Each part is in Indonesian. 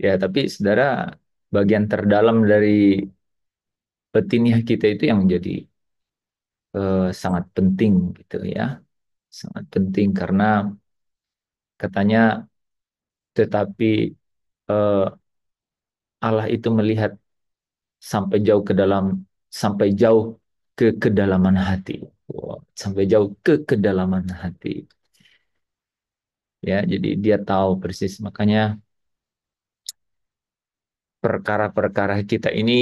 Ya, tapi saudara, bagian terdalam dari petiniah kita itu yang menjadi sangat penting gitu ya. Sangat penting karena katanya tetapi eh, Allah itu melihat sampai jauh ke dalam, sampai jauh ke kedalaman hati. Wow, sampai jauh ke kedalaman hati. Ya, jadi dia tahu persis. Makanya perkara-perkara kita ini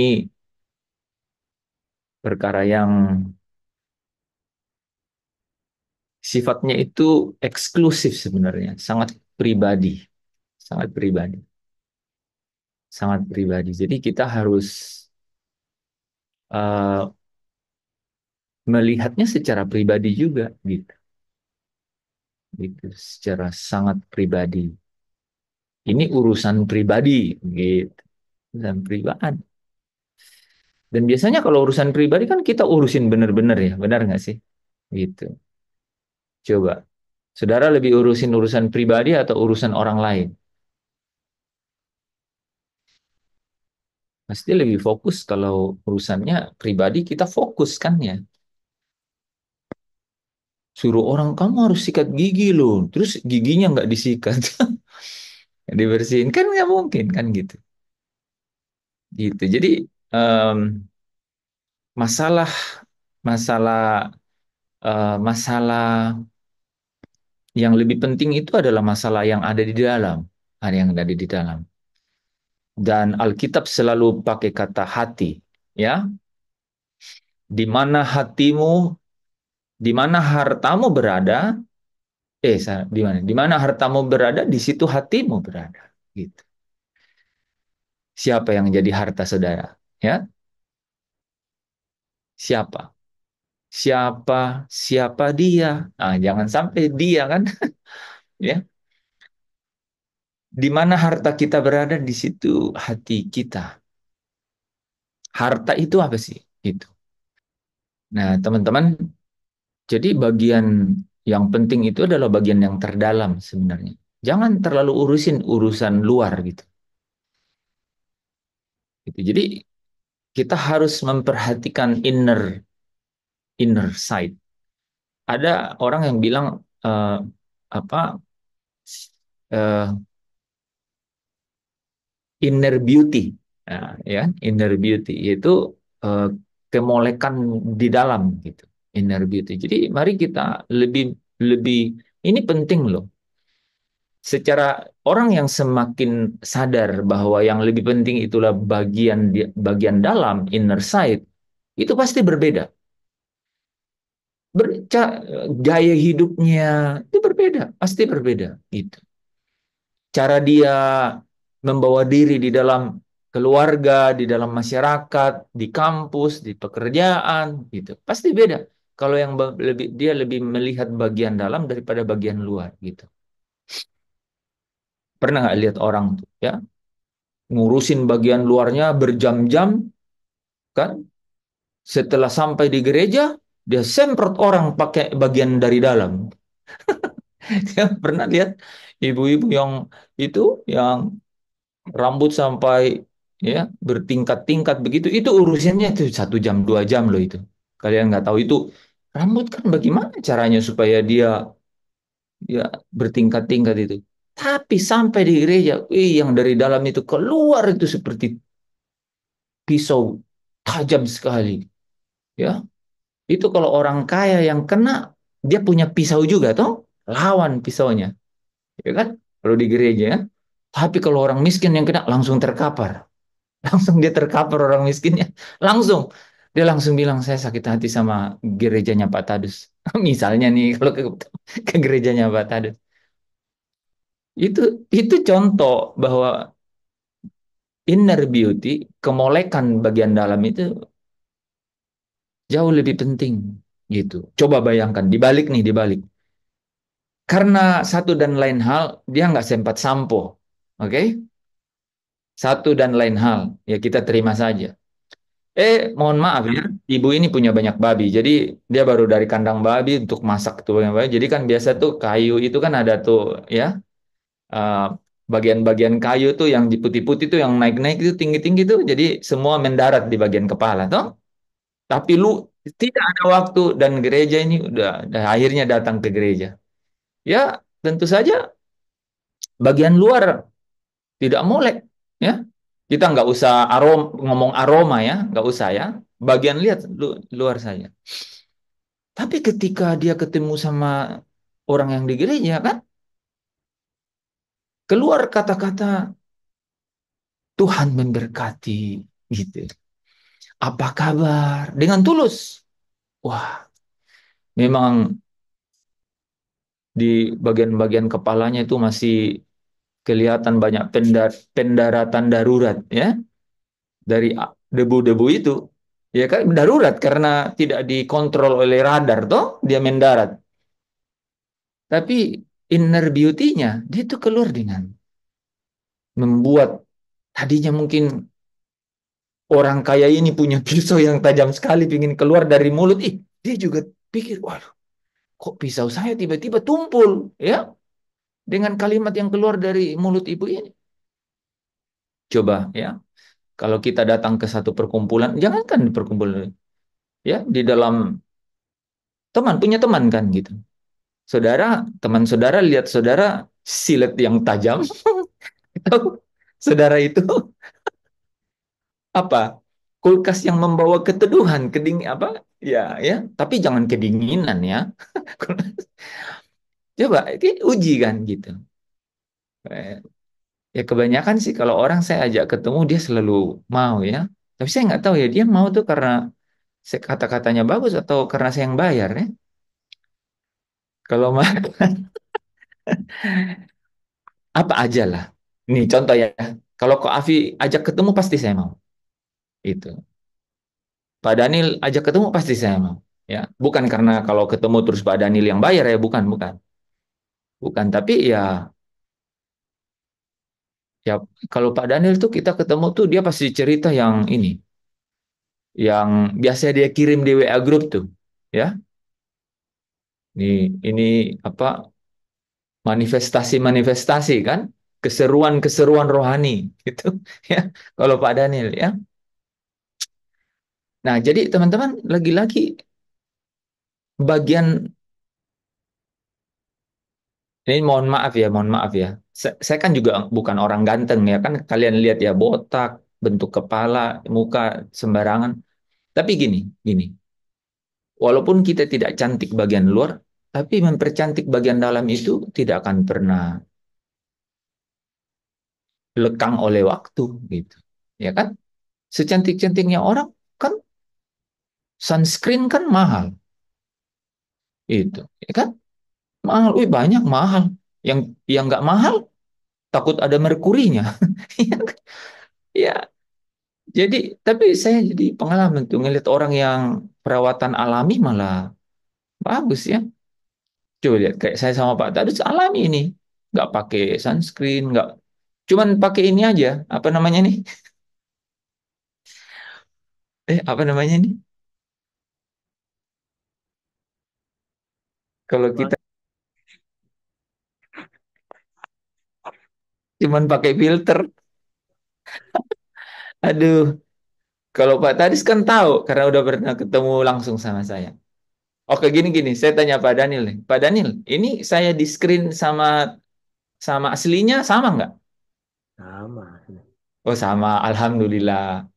perkara yang sifatnya itu eksklusif sebenarnya, sangat pribadi, sangat pribadi, sangat pribadi. Jadi kita harus uh, melihatnya secara pribadi juga, gitu, gitu, secara sangat pribadi. Ini urusan pribadi, gitu, urusan pribadi. Dan biasanya kalau urusan pribadi kan kita urusin bener-bener ya, benar nggak sih? Gitu. Coba, saudara lebih urusin urusan pribadi atau urusan orang lain? Pasti lebih fokus kalau urusannya pribadi kita fokus kan ya. Suruh orang kamu harus sikat gigi loh, terus giginya nggak disikat, dibersihin kan nggak mungkin kan gitu. Gitu. Jadi em, masalah masalah masalah yang lebih penting itu adalah masalah yang ada di dalam, ada yang ada di dalam. Dan Alkitab selalu pakai kata hati, ya. Di mana hatimu, di mana hartamu berada, di mana? Di mana hartamu berada, di situ hatimu berada. Gitu. Siapa yang jadi harta saudara? Ya, siapa? Siapa? Siapa dia? Nah, jangan sampai dia kan, ya. Di mana harta kita berada, di situ hati kita. Harta itu apa sih? Itu. Nah, teman-teman, jadi bagian yang penting itu adalah bagian yang terdalam sebenarnya. Jangan terlalu urusin urusan luar gitu. Gitu. Jadi kita harus memperhatikan inner side. Ada orang yang bilang apa eh, inner beauty, nah, ya inner beauty yaitu eh, kemolekan di dalam gitu, inner beauty. Jadi mari kita lebih lebih ini penting loh. Secara orang yang semakin sadar bahwa yang lebih penting itulah bagian dalam inner side itu pasti berbeda. Gaya hidupnya itu berbeda, pasti berbeda gitu. Cara dia membawa diri di dalam keluarga, di dalam masyarakat, di kampus, di pekerjaan, gitu. Pasti beda. Kalau yang lebih dia lebih melihat bagian dalam daripada bagian luar, gitu. Pernah nggak lihat orang tuh, ya, ngurusin bagian luarnya berjam-jam, kan? Setelah sampai di gereja, dia semprot orang pakai bagian dari dalam. Dia pernah lihat ibu-ibu yang itu, yang rambut sampai ya bertingkat-tingkat begitu, itu urusannya itu 1 jam 2 jam loh itu. Kalian nggak tahu itu rambut kan bagaimana caranya supaya dia ya bertingkat-tingkat itu. Tapi sampai di gereja, yang dari dalam itu keluar itu seperti pisau tajam sekali. Ya, itu kalau orang kaya yang kena, dia punya pisau juga toh, lawan pisaunya, ya kan? Kalau di gereja, ya. Tapi kalau orang miskin yang kena langsung terkapar. Langsung dia tercover orang miskinnya. Langsung. Dia langsung bilang, saya sakit hati sama gerejanya Pak Tadus. Misalnya nih, kalau ke gerejanya Pak Tadus. Itu contoh bahwa inner beauty, kemolekan bagian dalam itu jauh lebih penting. Gitu. Coba bayangkan, dibalik nih, dibalik. Karena satu dan lain hal, dia nggak sempat sampo. Oke? Satu dan lain hal, ya kita terima saja. Mohon maaf ya, ibu ini punya banyak babi. Jadi dia baru dari kandang babi untuk masak tuh yang babi. Jadi kan biasa tuh kayu itu kan ada tuh ya, eh, bagian-bagian kayu tuh yang di putih-putih tuh yang naik-naik itu tinggi-tinggi tuh jadi semua mendarat di bagian kepala toh. Tapi lu tidak ada waktu dan gereja ini udah akhirnya datang ke gereja. Ya, tentu saja bagian luar tidak molek ya. Kita nggak usah ngomong aroma ya, nggak usah ya. Bagian lihat luar saja. Tapi ketika dia ketemu sama orang yang di gereja kan, keluar kata-kata Tuhan memberkati gitu. Apa kabar? Dengan tulus. Wah, memang di bagian-bagian kepalanya itu masih kelihatan banyak pendaratan darurat ya dari debu-debu itu. Ya kan darurat karena tidak dikontrol oleh radar toh dia mendarat. Tapi inner beauty-nya dia tuh keluar dengan membuat tadinya mungkin orang kaya ini punya pisau yang tajam sekali pingin keluar dari mulut. Ih, dia juga pikir, waduh, kok pisau saya tiba-tiba tumpul ya dengan kalimat yang keluar dari mulut ibu ini. Coba ya, kalau kita datang ke satu perkumpulan, jangankan di perkumpulan ya di dalam teman punya teman kan gitu. Saudara, teman saudara lihat saudara silet yang tajam, atau saudara itu apa? Kulkas yang membawa keteduhan, apa? Ya, ya, tapi jangan kedinginan ya. Coba uji kan gitu. Eh, Ya kebanyakan sih kalau orang saya ajak ketemu dia selalu mau ya. Tapi saya nggak tahu ya dia mau tuh karena kata-katanya bagus atau karena saya yang bayar ya. Kalau apa aja lah. Nih contoh ya. Kalau Ko Afi ajak ketemu pasti saya mau. Itu. Pak Daniel ajak ketemu pasti saya mau. Ya, bukan karena kalau ketemu terus Pak Daniel yang bayar ya, bukan, bukan. Bukan, tapi ya kalau Pak Daniel tuh kita ketemu tuh dia pasti cerita yang ini, yang biasa dia kirim di WA grup tuh. Ya, ini apa manifestasi-manifestasi kan, keseruan-keseruan rohani gitu ya. Kalau Pak Daniel ya. Nah, jadi teman-teman lagi-lagi bagian ini mohon maaf ya. Saya kan juga bukan orang ganteng ya kan kalian lihat ya botak, bentuk kepala, muka sembarangan. Tapi gini, gini. Walaupun kita tidak cantik bagian luar, tapi mempercantik bagian dalam itu tidak akan pernah lekang oleh waktu gitu. Ya kan? Secantik-cantiknya orang kan sunscreen kan mahal itu, ya kan? Mahal, wih banyak mahal. Yang nggak mahal takut ada merkurinya. Ya, kan? Ya, jadi tapi saya jadi pengalaman tuh ngeliat orang yang perawatan alami malah bagus ya. Coba lihat kayak saya sama Pak Tadus alami ini, nggak pakai sunscreen, nggak, cuman pakai ini aja. Apa namanya nih? Apa namanya nih? Kalau Apa? kita cuman pakai filter, aduh. Kalau Pak Tadis kan tahu karena udah pernah ketemu langsung sama saya. Oke, gini-gini, saya tanya Pak Daniel nih. Pak Daniel, ini saya di screen sama sama aslinya sama nggak? Sama. Oh sama, Alhamdulillah.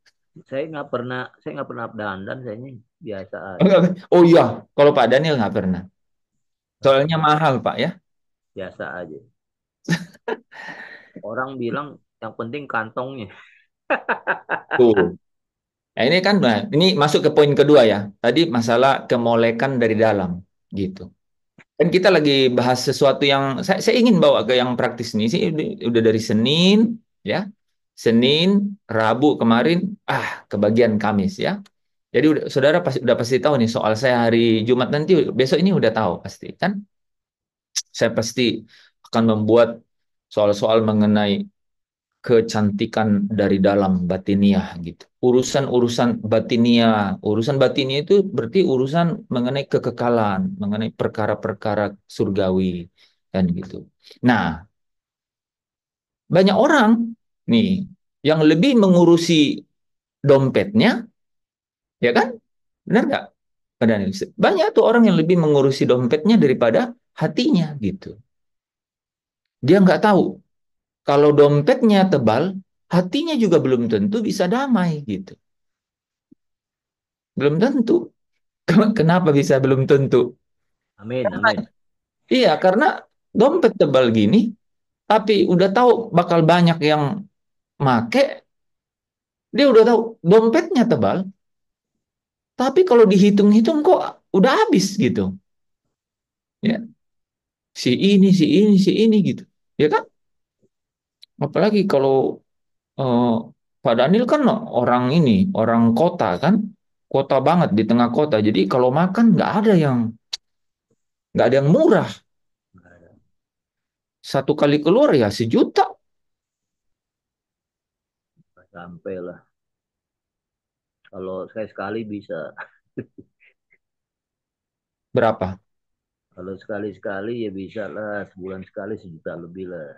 Saya nggak pernah dandan, saya ini biasa Oh, aja. oh iya, kalau Pak Daniel nggak pernah. Nggak Soalnya pernah, mahal Pak ya. biasa aja. Orang bilang yang penting kantongnya. Tuh. Nah, ini kan, nah, ini masuk ke poin kedua ya. Tadi masalah kemolekan dari dalam, gitu. Dan kita lagi bahas sesuatu yang saya ingin bawa ke yang praktis nih sih. Udah dari Senin, ya, Senin, Rabu kemarin, kebagian Kamis ya. Jadi saudara udah pasti tahu nih soal saya hari Jumat nanti, besok ini udah tahu pasti kan. Saya pasti akan membuat soal-soal mengenai kecantikan dari dalam batiniah gitu. Urusan-urusan batiniah, urusan batiniah itu berarti urusan mengenai kekekalan, mengenai perkara-perkara surgawi dan gitu. Nah, Banyak orang nih yang lebih mengurusi dompetnya, ya kan? Benar nggak, Pak Daniel? Banyak tuh orang yang lebih mengurusi dompetnya daripada hatinya gitu. Dia nggak tahu kalau dompetnya tebal, hatinya juga belum tentu bisa damai gitu. Belum tentu. Kenapa bisa belum tentu? Amin, Karena, amin. iya, karena dompet tebal gini, tapi udah tahu bakal banyak yang make, dia udah tahu dompetnya tebal, tapi kalau dihitung-hitung kok udah habis gitu. Ya, si ini, si ini gitu. Ya kan? Apalagi kalau eh, Pak Daniel kan orang ini, orang kota kan, kota banget di tengah kota. Jadi kalau makan nggak ada yang murah. Satu kali keluar ya 1 juta. Nggak sampai lah. Kalau sekali sekali bisa. Berapa? Kalau sekali sekali ya bisa lah. Sebulan sekali 1 juta lebih lah.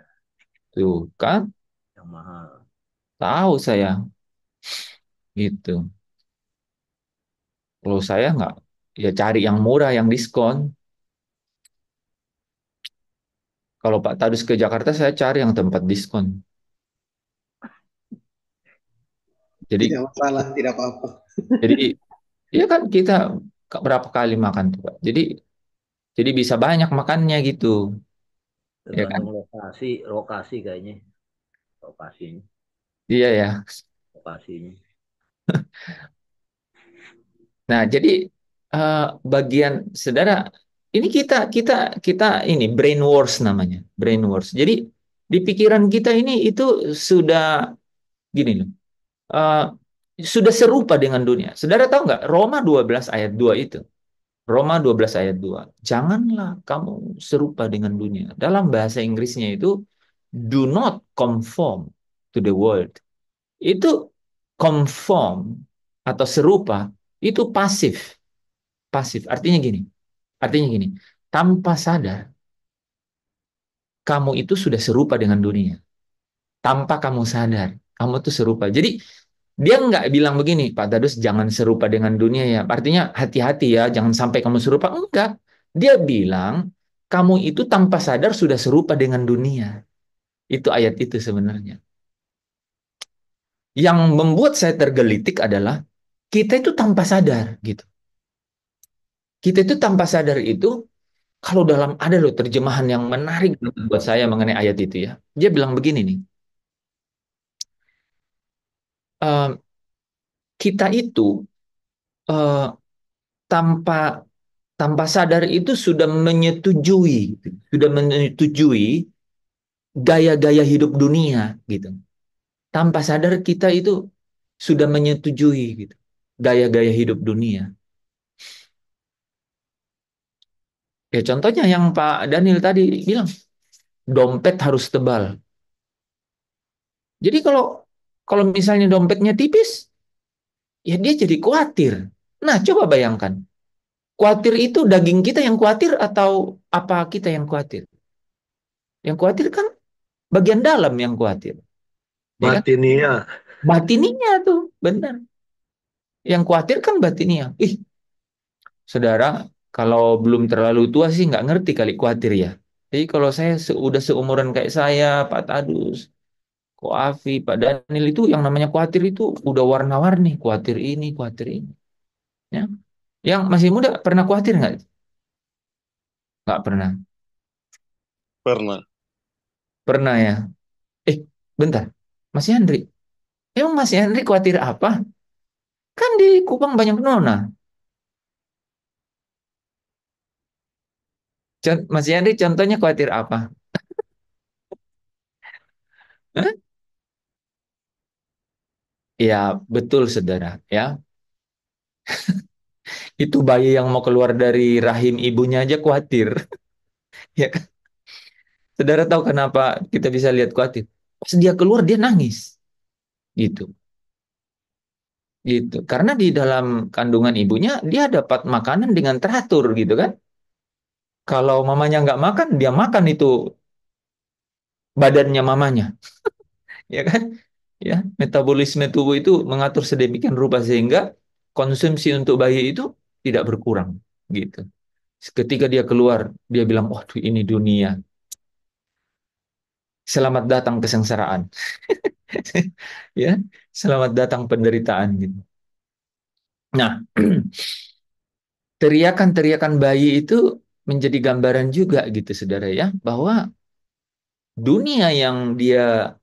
Tuh kan, Yang mahal. tahu saya gitu. Kalau saya nggak, ya cari yang murah, yang diskon. Kalau Pak Tadus ke Jakarta, saya cari yang tempat diskon. Jadi, Tidak masalah, tidak apa-apa. jadi, ya kan kita berapa kali makan tuh Pak. Jadi bisa banyak makannya gitu, ya Tergantung kan? lokasi, lokasi kayaknya. Lokasinya, Iya ya. lokasinya. Nah, jadi eh, bagian saudara ini kita kita kita ini brain wars namanya, brain wars. Jadi di pikiran kita ini itu sudah gini loh. eh, sudah serupa dengan dunia. Saudara tahu nggak Roma 12 ayat 2 itu? Roma 12 ayat 2. Janganlah kamu serupa dengan dunia. Dalam bahasa Inggrisnya itu do not conform to the world. Itu conform atau serupa itu pasif. Pasif. Artinya gini. Tanpa sadar kamu itu sudah serupa dengan dunia. Tanpa kamu sadar kamu itu serupa. Jadi dia nggak bilang begini, Pak Tadus, jangan serupa dengan dunia ya. Artinya hati-hati ya, jangan sampai kamu serupa. Enggak. Dia bilang, kamu itu tanpa sadar sudah serupa dengan dunia. Itu ayat itu sebenarnya. Yang membuat saya tergelitik adalah, kita itu tanpa sadar gitu. Kita itu tanpa sadar itu, kalau dalam ada loh terjemahan yang menarik buat saya mengenai ayat itu ya. Dia bilang begini nih, "Eh, kita itu eh, tanpa tanpa sadar itu sudah menyetujui gaya-gaya hidup dunia gitu. Tanpa sadar kita itu sudah menyetujui gitu gaya-gaya hidup dunia. Ya contohnya yang Pak Daniel tadi bilang, dompet harus tebal. Jadi kalau kalau misalnya dompetnya tipis, ya dia jadi khawatir. Nah, coba bayangkan, khawatir itu daging kita yang khawatir atau apa kita yang khawatir? Yang khawatir kan bagian dalam yang khawatir, ya kan? Batinia. Batininya tuh, benar. Yang khawatir kan batinnya. Ih, saudara, kalau belum terlalu tua sih nggak ngerti kali khawatir ya. Jadi kalau saya udah seumuran kayak saya, Pak Tadus, Ko Afi, Pak Daniel itu yang namanya khawatir itu udah warna-warni. Khawatir ini, khawatir ini. Ya. Yang masih muda pernah khawatir nggak? Nggak pernah. Pernah. Pernah ya. Eh, bentar. Mas Yandri. Emang Mas Yandri khawatir apa? Kan di Kupang banyak nona. Mas Yandri contohnya khawatir apa? Hah? Ya, betul saudara. Ya, itu bayi yang mau keluar dari rahim ibunya aja khawatir. Ya kan? Saudara tahu kenapa kita bisa lihat khawatir? Pas dia keluar dia nangis. Gitu. Gitu. Karena di dalam kandungan ibunya dia dapat makanan dengan teratur gitu kan. Kalau mamanya nggak makan, dia makan itu badannya mamanya, ya kan? Ya, metabolisme tubuh itu mengatur sedemikian rupa sehingga konsumsi untuk bayi itu tidak berkurang, gitu. Ketika dia keluar, dia bilang, "Oh, ini dunia. Selamat datang kesengsaraan." Ya, selamat datang penderitaan gitu. Nah, teriakan-teriakan bayi itu menjadi gambaran juga gitu, saudara ya, bahwa dunia yang dia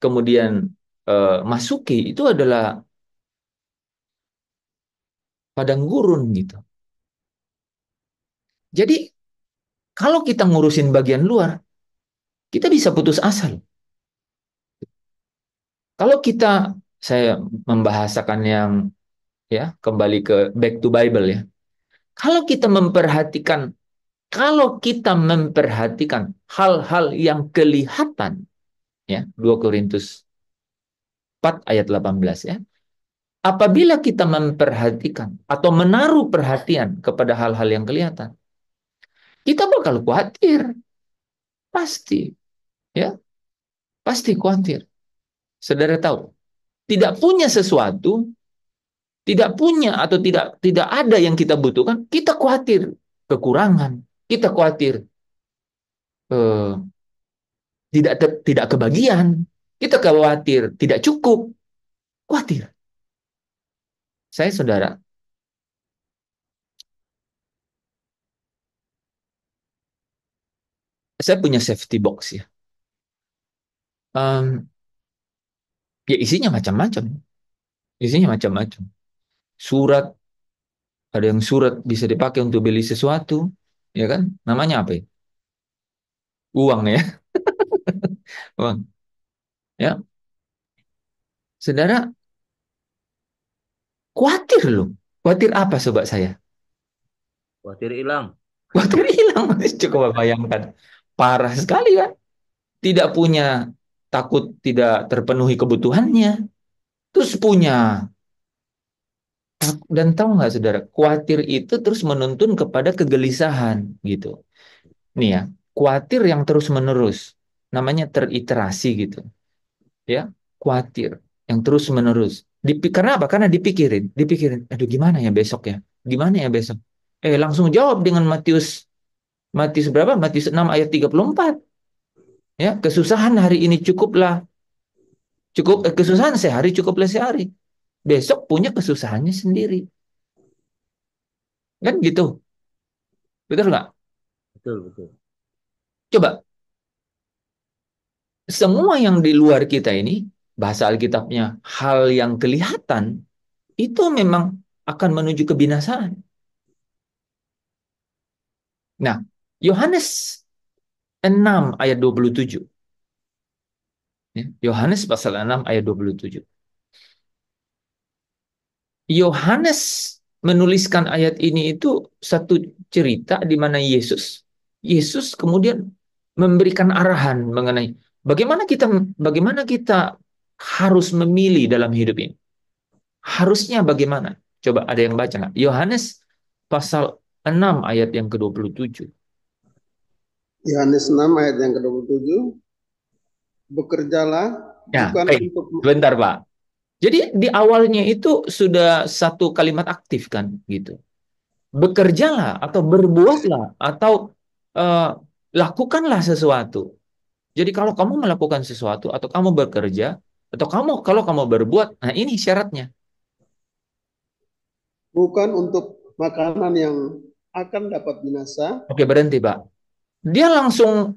kemudian masuki itu adalah padang gurun gitu. Jadi kalau kita ngurusin bagian luar, kita bisa putus asa. Kalau kita, saya membahasakan yang ya kembali ke back to Bible ya. Kalau kita memperhatikan, kalau kita memperhatikan hal-hal yang kelihatan, ya 2 Korintus 4 ayat 18 ya. Apabila kita memperhatikan atau menaruh perhatian kepada hal-hal yang kelihatan, kita bakal khawatir, pasti, ya, pasti khawatir. Saudara tahu, tidak punya sesuatu, tidak punya atau tidak ada yang kita butuhkan, kita khawatir kekurangan, kita khawatir eh, tidak kebagian, kita khawatir tidak cukup, khawatir. Saudara, saya punya safety box ya. Um, ya isinya macam-macam, isinya macam-macam. Surat, ada yang surat bisa dipakai untuk beli sesuatu, ya kan? Namanya apa ya? Uang ya, uang. Ya, saudara, khawatir loh. Khawatir apa sobat saya? Khawatir hilang. Khawatir hilang. Coba bayangkan. Parah sekali kan? Tidak punya, takut tidak terpenuhi kebutuhannya. Terus punya. Dan tahu nggak saudara, khawatir itu terus menuntun kepada kegelisahan gitu. Nih ya, khawatir yang terus-menerus. Namanya teriterasi gitu. Ya, khawatir yang terus-menerus. Karena apa? Karena dipikirin. Aduh, gimana ya besok ya? Gimana ya besok? Langsung jawab dengan Matius Matius berapa? Matius 6 ayat 34. Ya, kesusahan hari ini kesusahan sehari cukuplah sehari. Besok punya kesusahannya sendiri. Kan gitu. Betul nggak? Betul, betul. Coba, semua yang di luar kita ini, bahasa Alkitabnya, hal yang kelihatan, itu memang akan menuju kebinasaan. Nah, Yohanes 6 ayat 27. Ya, Yohanes pasal 6 ayat 27. Yohanes menuliskan ayat ini itu satu cerita di mana Yesus kemudian memberikan arahan mengenai bagaimana kita harus memilih dalam hidup ini. Harusnya bagaimana? Coba ada yang baca nggak? Yohanes pasal 6 ayat yang ke-27. Yohanes 6 ayat yang ke-27. Bekerjalah Ya, bukan untuk sebentar Pak. Jadi di awalnya itu sudah satu kalimat aktif kan gitu. Bekerjalah atau berbuatlah atau eh, lakukanlah sesuatu. Jadi kalau kamu melakukan sesuatu atau kamu bekerja atau kalau kamu berbuat, nah ini syaratnya. bukan untuk makanan yang akan dapat binasa, Oke, berhenti, Pak. Dia langsung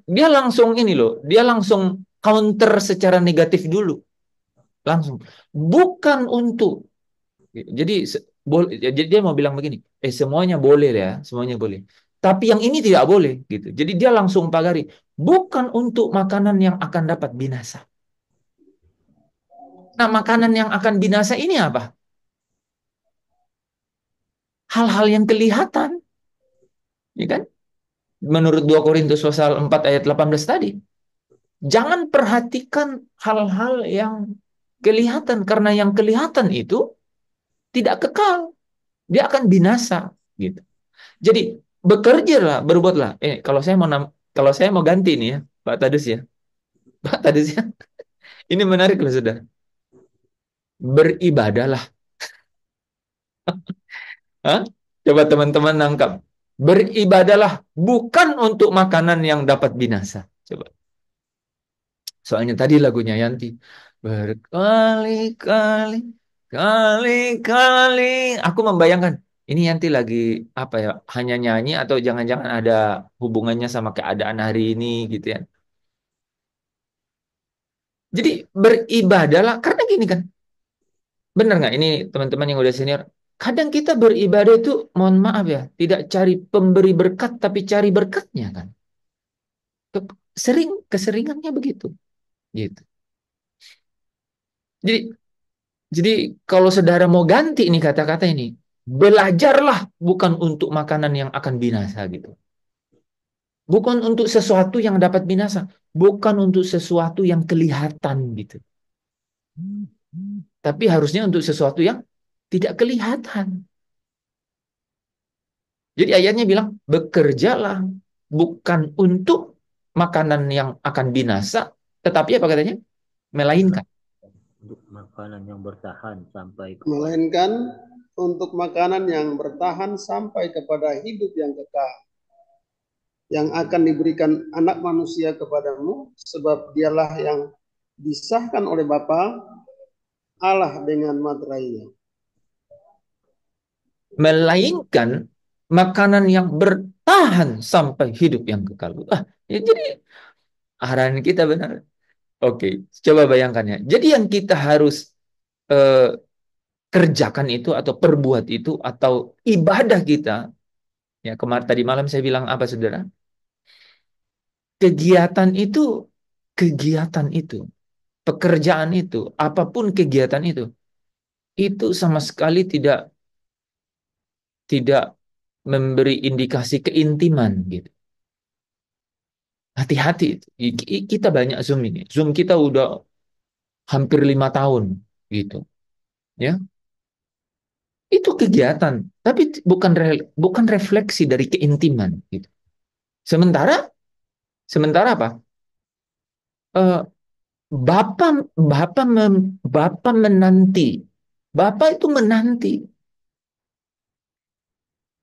ini loh, dia langsung counter secara negatif dulu. Langsung. Bukan untuk. Jadi jadi dia mau bilang begini, semuanya boleh ya, semuanya boleh. Tapi yang ini tidak boleh gitu. Jadi dia langsung pagari, bukan untuk makanan yang akan dapat binasa. Nah, makanan yang akan binasa ini apa? Hal-hal yang kelihatan, ya kan? Menurut 2 Korintus pasal 4 ayat 18 tadi. Jangan perhatikan hal-hal yang kelihatan karena yang kelihatan itu tidak kekal. Dia akan binasa gitu. Jadi bekerjalah, berbuatlah. Kalau saya mau ganti nih ya, Pak Tadus ya. Tadi siang. Ini menarik loh, saudara. Beribadahlah. Hah? Coba teman-teman nangkap. Beribadahlah bukan untuk makanan yang dapat binasa. Coba. Soalnya tadi lagunya Yanti. Berkali-kali, kali-kali. Aku membayangkan, ini Yanti lagi apa ya? Hanya nyanyi atau jangan-jangan ada hubungannya sama keadaan hari ini gitu ya. Jadi beribadahlah karena gini kan. Benar nggak ini teman-teman yang udah senior? Kadang kita beribadah itu, mohon maaf ya, tidak cari pemberi berkat, tapi cari berkatnya kan. Keseringannya begitu. Gitu. Jadi, jadi kalau saudara mau ganti ini kata-kata ini, belajarlah bukan untuk makanan yang akan binasa gitu. Bukan untuk sesuatu yang dapat binasa, bukan untuk sesuatu yang kelihatan gitu. Tapi harusnya untuk sesuatu yang tidak kelihatan. Jadi ayatnya bilang, bekerjalah bukan untuk makanan yang akan binasa, tetapi apa katanya? Melainkan. Untuk makanan yang bertahan sampai Melainkan untuk makanan yang bertahan sampai kepada hidup yang kekal, yang akan diberikan anak manusia kepadamu, sebab dialah yang disahkan oleh Bapa Allah dengan materainya. Melainkan makanan yang bertahan sampai hidup yang kekal. Ya, jadi arahan kita benar. Oke, coba bayangkan ya. Jadi yang kita harus eh, kerjakan itu atau perbuat itu atau ibadah kita, ya kemarin tadi malam saya bilang apa saudara? Kegiatan itu, kegiatan itu, pekerjaan itu, apapun kegiatan itu sama sekali tidak tidak memberi indikasi keintiman gitu. Hati-hati itu. Kita banyak Zoom ini. Zoom kita udah hampir 5 tahun gitu. Ya, itu kegiatan, tapi bukan refleksi dari keintiman gitu. Sementara sementara apa? Eh, Bapak Bapak Bapak menanti. Bapak itu menanti.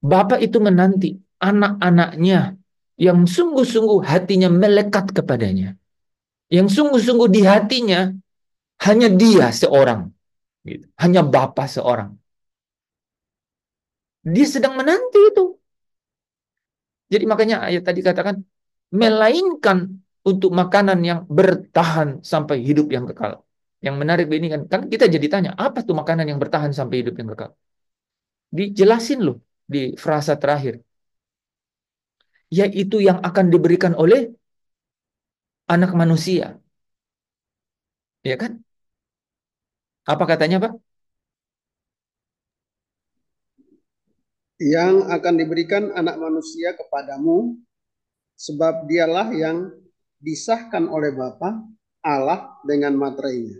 Bapak itu menanti anak-anaknya yang sungguh-sungguh hatinya melekat kepadanya. Yang sungguh-sungguh di hatinya hanya dia seorang. Gitu. Hanya Bapak seorang. Dia sedang menanti itu. Jadi makanya ayat tadi katakan, melainkan untuk makanan yang bertahan sampai hidup yang kekal. Yang menarik ini kan kita jadi tanya, apa tuh makanan yang bertahan sampai hidup yang kekal? Dijelasin loh di frasa terakhir. Yaitu yang akan diberikan oleh anak manusia. Ya kan? Apa katanya Pak? Yang akan diberikan anak manusia kepadamu, sebab dialah yang disahkan oleh Bapa Allah dengan materainya.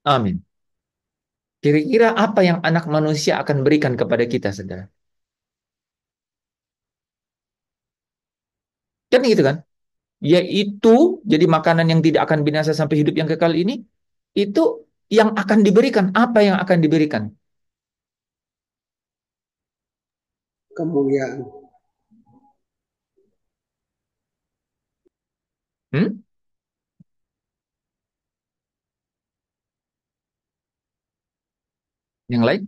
Amin. Kira-kira apa yang anak manusia akan berikan kepada kita, saudara? Kan gitu kan? Yaitu jadi makanan yang tidak akan binasa sampai hidup yang kekal ini, itu yang akan diberikan. Apa yang akan diberikan? Kemuliaan. Hmm? Yang lain?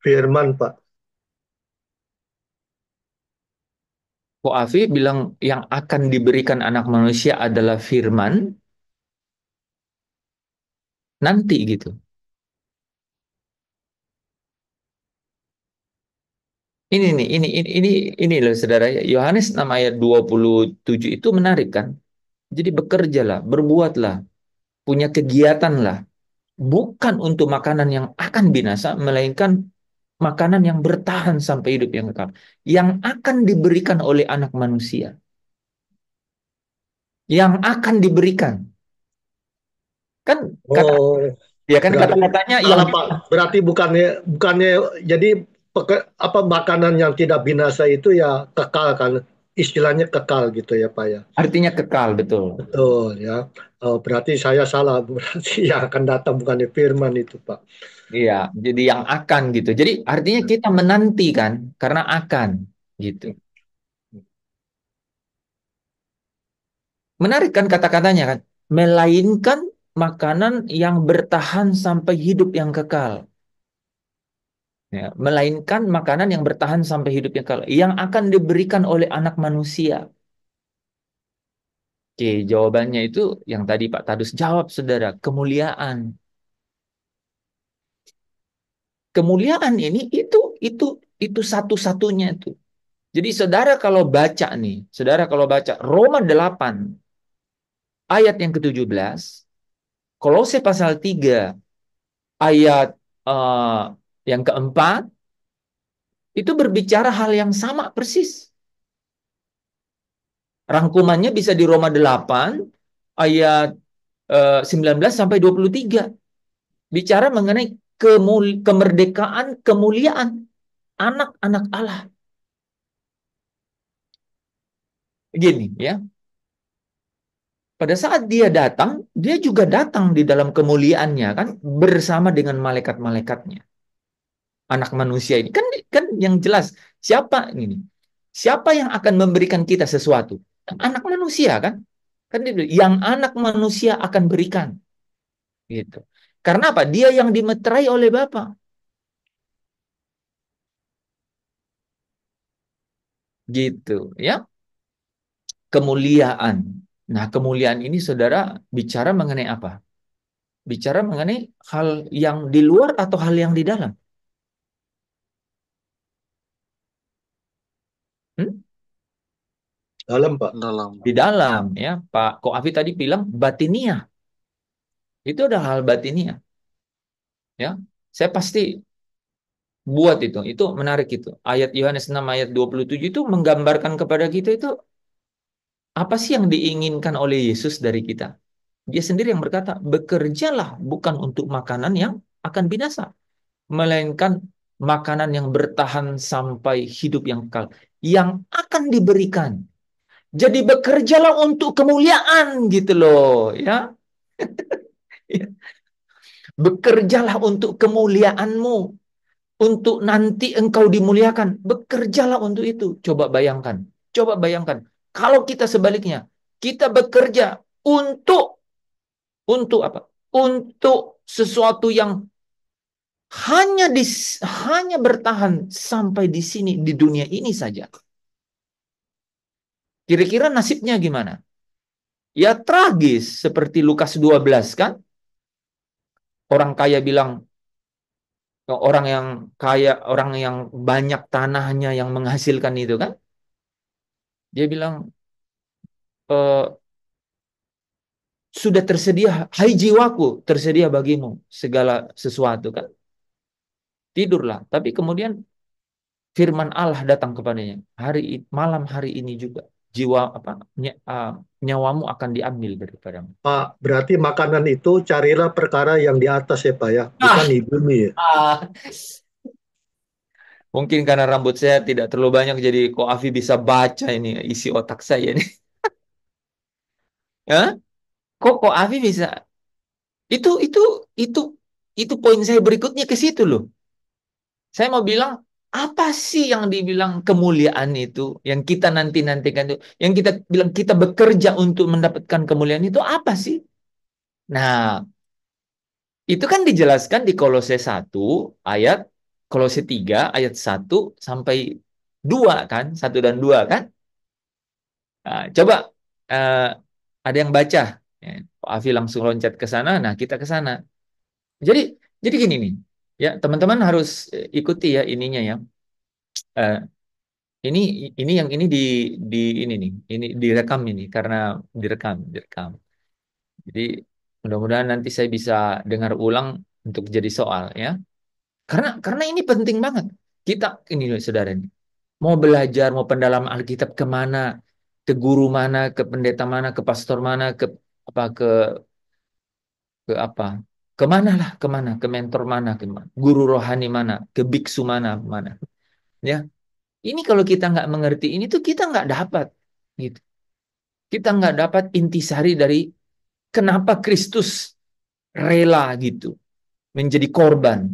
Firman, Pak. Ko Afi bilang yang akan diberikan anak manusia adalah firman nanti gitu. Ini nih, ini loh saudara ya. Yohanes 6 ayat 27 itu menarik kan? Jadi bekerjalah, berbuatlah, punya kegiatan lah. Bukan untuk makanan yang akan binasa, melainkan makanan yang bertahan sampai hidup yang kekal. Yang akan diberikan oleh anak manusia. Yang akan diberikan. Kan kata Oh, ya kan berarti kata-katanya yang salah, Pak. Berarti bukannya bukannya jadi apa makanan yang tidak binasa itu ya kekal kan? istilahnya kekal gitu ya Pak ya. Artinya kekal, betul. Betul ya. Berarti saya salah. Berarti yang akan datang bukan firman itu Pak. Iya, jadi yang akan gitu. Jadi artinya kita menanti kan, karena akan gitu. Menarik kan kata-katanya kan, melainkan makanan yang bertahan sampai hidup yang kekal. Ya, melainkan makanan yang bertahan sampai hidup yang kekal, yang akan diberikan oleh anak manusia. Oke, jawabannya itu yang tadi Pak Tadus jawab, saudara, kemuliaan. Kemuliaan ini itu satu-satunya itu. Jadi saudara kalau baca nih, saudara kalau baca Roma 8 ayat yang ke-17, Kolose pasal 3 ayat yang keempat, itu berbicara hal yang sama persis. Rangkumannya bisa di Roma 8 ayat 19 sampai 23. Bicara mengenai kemerdekaan, kemuliaan anak-anak Allah. Gini ya, pada saat dia datang, dia juga datang di dalam kemuliaannya kan, bersama dengan malaikat-malaikatnya. Anak manusia ini kan kan yang jelas siapa ini? Siapa yang akan memberikan kita sesuatu? Anak manusia kan? Kan dia bilang, yang anak manusia akan berikan gitu. Karena apa? Dia yang dimeterai oleh Bapa. Gitu ya. Kemuliaan. Nah, kemuliaan ini saudara bicara mengenai apa? Bicara mengenai hal yang di luar atau hal yang di dalam? Hmm? Dalam Pak. Dalam. Di dalam ya. Pak Koafi tadi bilang batiniah. Itu adalah hal batiniah. Ya. Saya pasti buat itu. Itu menarik itu. Ayat Yohanes 6 ayat 27 itu menggambarkan kepada kita itu apa sih yang diinginkan oleh Yesus dari kita? Dia sendiri yang berkata, bekerjalah bukan untuk makanan yang akan binasa, melainkan makanan yang bertahan sampai hidup yang kekal, yang akan diberikan. Jadi bekerjalah untuk kemuliaan gitu loh, ya. Bekerjalah untuk kemuliaanmu, untuk nanti engkau dimuliakan. Bekerjalah untuk itu. Coba bayangkan. Kalau kita sebaliknya, kita bekerja untuk apa? Untuk sesuatu yang hanya hanya bertahan sampai di sini di dunia ini saja. Kira-kira nasibnya gimana? Ya tragis seperti Lukas 12 kan? Orang kaya bilang, orang yang kaya, orang yang banyak tanahnya yang menghasilkan itu kan? Dia bilang, e, sudah tersedia, hai jiwaku, tersedia bagimu segala sesuatu kan? Tidurlah. Tapi kemudian firman Allah datang kepadanya. Malam hari ini juga jiwa apa nyawamu akan diambil daripadamu. Pak, berarti makanan itu carilah perkara yang di atas ya Pak ya, bukan di bumi ya. Mungkin karena rambut saya tidak terlalu banyak jadi kok Afi bisa baca ini isi otak saya ini. Hah? Kok Afi bisa? Itu itu itu itu poin saya berikutnya ke situ loh. Saya mau bilang apa sih yang dibilang kemuliaan itu, yang kita nanti-nantikan itu, yang kita bilang kita bekerja untuk mendapatkan kemuliaan itu apa sih? Nah, itu kan dijelaskan di Kolose 1 ayat Kolose 3 ayat 1 sampai 2 kan? 1 dan 2 kan? Nah, coba eh, ada yang baca. Ya, Pak Afi langsung loncat ke sana. Nah, kita ke sana. Jadi jadi gini nih. Ya, teman-teman harus ikuti ya ininya ya. Eh, ini yang ini di ini nih. Ini direkam ini karena direkam. Jadi mudah-mudahan nanti saya bisa dengar ulang untuk jadi soal ya. Karena ini penting banget. Kita ini loh saudara ini. Mau belajar, mau pendalaman Alkitab kemana, ke guru mana, ke pendeta mana, ke pastor mana, apa ke apa, kemana lah, ke mentor mana, guru rohani mana, ke biksu mana, ya. Ini kalau kita nggak mengerti ini tuh kita nggak dapat, gitu. Kita nggak dapat intisari dari kenapa Kristus rela gitu menjadi korban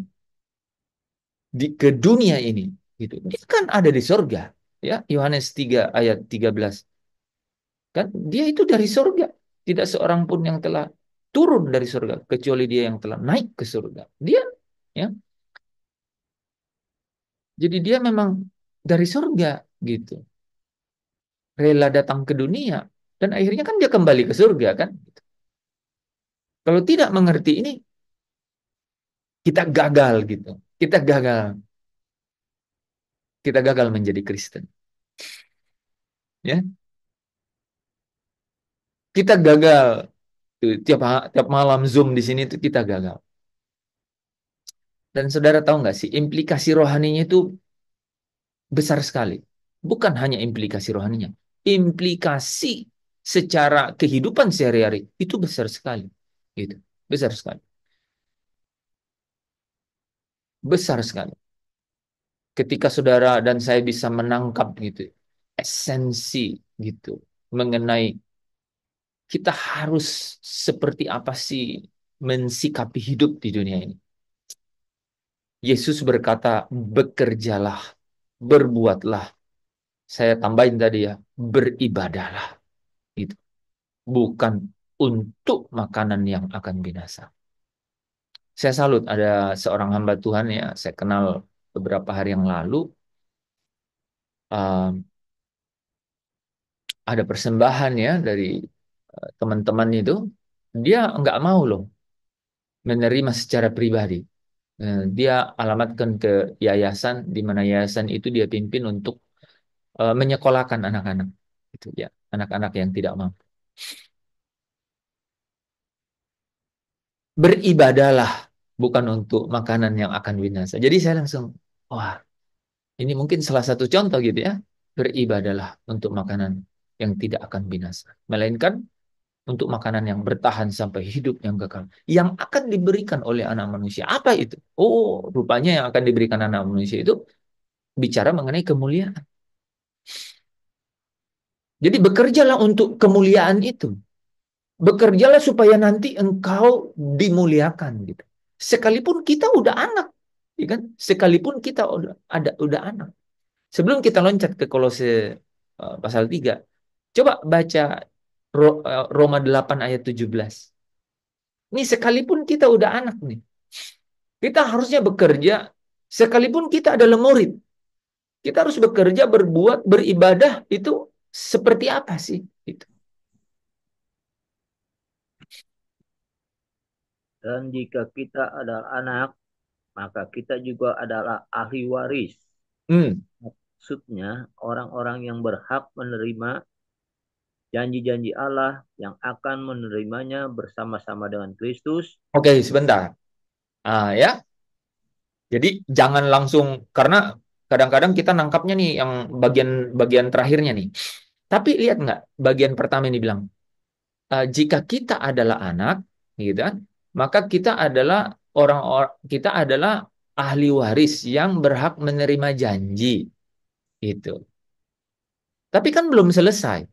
ke dunia ini, gitu. Dia kan ada di surga, ya. Yohanes 3 ayat 13. Kan dia itu dari surga. Tidak seorang pun yang telah turun dari surga kecuali dia yang telah naik ke surga. Dia, ya. Jadi dia memang dari surga gitu. Rela datang ke dunia dan akhirnya kan dia kembali ke surga kan. Kalau tidak mengerti ini kita gagal gitu. Kita gagal. Kita gagal menjadi Kristen. Ya. Kita gagal. Tuh, tiap malam Zoom di sini tuh kita gagal. Dan saudara tahu nggak sih implikasi rohaninya itu besar sekali. Bukan hanya implikasi rohaninya, implikasi secara kehidupan sehari-hari itu besar sekali. Gitu. Besar sekali. Besar sekali. Ketika saudara dan saya bisa menangkap gitu esensi gitu mengenai kita harus seperti apa sih mensikapi hidup di dunia ini. Yesus berkata, bekerjalah, berbuatlah. Saya tambahin tadi ya, beribadahlah. Gitu. Bukan untuk makanan yang akan binasa. Saya salut ada seorang hamba Tuhan ya, saya kenal beberapa hari yang lalu, um, ada persembahan ya dari teman-teman itu, dia nggak mau loh menerima secara pribadi. Dia alamatkan ke yayasan, di mana yayasan itu dia pimpin untuk menyekolahkan anak-anak, itu ya, anak-anak yang tidak mampu. Beribadahlah, bukan untuk makanan yang akan binasa. Jadi saya langsung, wah, ini mungkin salah satu contoh gitu ya. Beribadahlah untuk makanan yang tidak akan binasa, melainkan untuk makanan yang bertahan sampai hidup yang kekal, yang akan diberikan oleh anak manusia. Apa itu? Oh, rupanya yang akan diberikan anak manusia itu bicara mengenai kemuliaan. Jadi bekerjalah untuk kemuliaan itu. Bekerjalah supaya nanti engkau dimuliakan gitu. Sekalipun kita udah anak, ya kan? Sekalipun kita udah anak. Sebelum kita loncat ke Kolose pasal 3, coba baca Roma 8 ayat 17. Nih sekalipun kita udah anak nih, kita harusnya bekerja sekalipun kita adalah murid. Kita harus bekerja, berbuat, beribadah itu seperti apa sih? Gitu. Dan jika kita adalah anak, maka kita juga adalah ahli waris. Maksudnya orang-orang yang berhak menerima janji-janji Allah yang akan menerimanya bersama-sama dengan Kristus. Oke, sebentar. Ya. Jadi jangan langsung, karena kadang-kadang kita nangkapnya nih yang bagian terakhirnya nih. Tapi lihat nggak bagian pertama ini bilang, jika kita adalah anak, gitu kan, maka kita adalah ahli waris yang berhak menerima janji, gitu. Tapi kan belum selesai,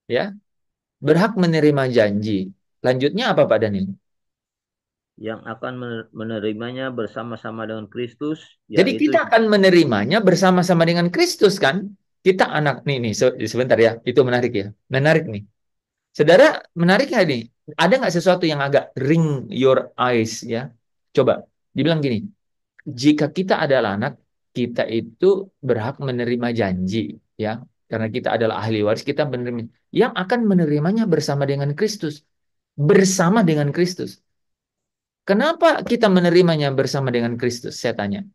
ya. Berhak menerima janji. Lanjutnya apa Pak Daniel? Yang akan menerimanya bersama-sama dengan Kristus. Jadi kita akan menerimanya bersama-sama dengan Kristus kan? Kita anak nih sebentar ya, itu menarik ya, menarik nih. Saudara, menarik nggak nih? Ada nggak sesuatu yang agak ring your eyes ya? Coba, dibilang gini, jika kita adalah anak, kita itu berhak menerima janji ya, karena kita adalah ahli waris, kita menerima yang akan menerimanya bersama dengan Kristus, bersama dengan Kristus. Kenapa kita menerimanya bersama dengan Kristus? Saya tanya.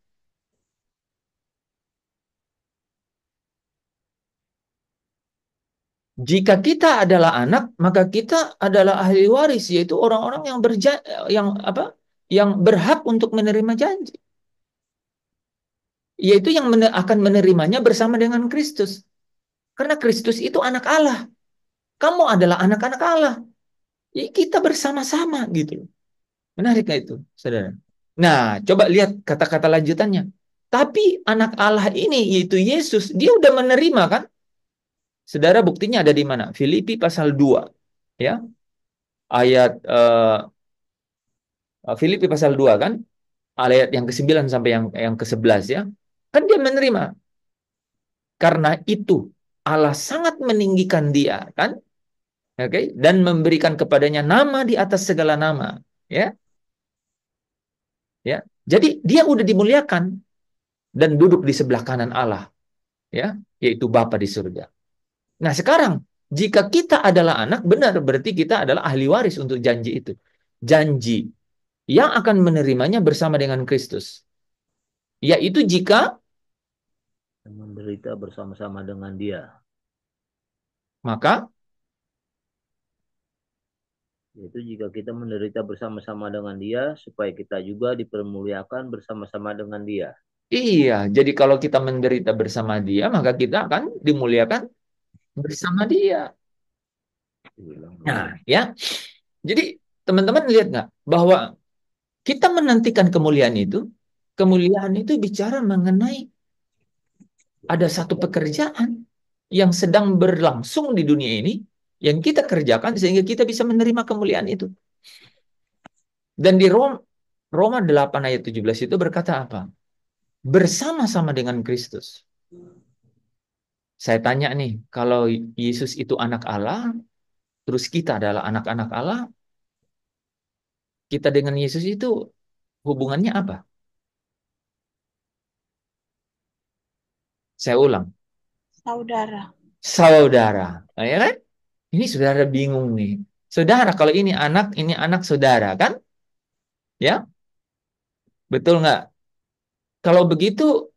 Jika kita adalah anak, maka kita adalah ahli waris, yaitu orang-orang yang berhak untuk menerima janji, yaitu yang akan menerimanya bersama dengan Kristus. Karena Kristus itu anak Allah. Kamu adalah anak-anak Allah. Ya, kita bersama-sama gitu. Menarik nggak itu, saudara? Nah, coba lihat kata-kata lanjutannya. Tapi anak Allah ini, yaitu Yesus, dia udah menerima kan? Saudara, buktinya ada di mana? Filipi pasal 2. Ya, ayat Filipi pasal 2 kan? Ayat yang ke-9 sampai yang ke-11 ya. Kan dia menerima. Karena itu Allah sangat meninggikan dia kan? Oke, dan memberikan kepadanya nama di atas segala nama, ya. Ya. Jadi dia udah dimuliakan dan duduk di sebelah kanan Allah, ya, yaitu Bapa di surga. Nah, sekarang jika kita adalah anak, benar berarti kita adalah ahli waris untuk janji itu. Janji yang akan menerimanya bersama dengan Kristus. Yaitu jika menderita bersama-sama dengan Dia. maka Yaitu jika kita menderita bersama-sama dengan Dia, supaya kita juga dipermuliakan bersama-sama dengan Dia. iya, jadi kalau kita menderita bersama Dia, maka kita akan dimuliakan bersama Dia. Nah, ya. Jadi teman-teman lihat nggak bahwa kita menantikan kemuliaan itu bicara mengenai ada satu pekerjaan yang sedang berlangsung di dunia ini yang kita kerjakan sehingga kita bisa menerima kemuliaan itu. Dan di Roma 8 ayat 17 itu berkata apa? Bersama-sama dengan Kristus. Saya tanya nih, kalau Yesus itu anak Allah, terus kita adalah anak-anak Allah, kita dengan Yesus itu hubungannya apa? Saya ulang. Saudara. Saudara. Nah, ya kan? Ini saudara bingung nih. Saudara, kalau ini anak saudara, kan? Ya, betul nggak? Kalau begitu,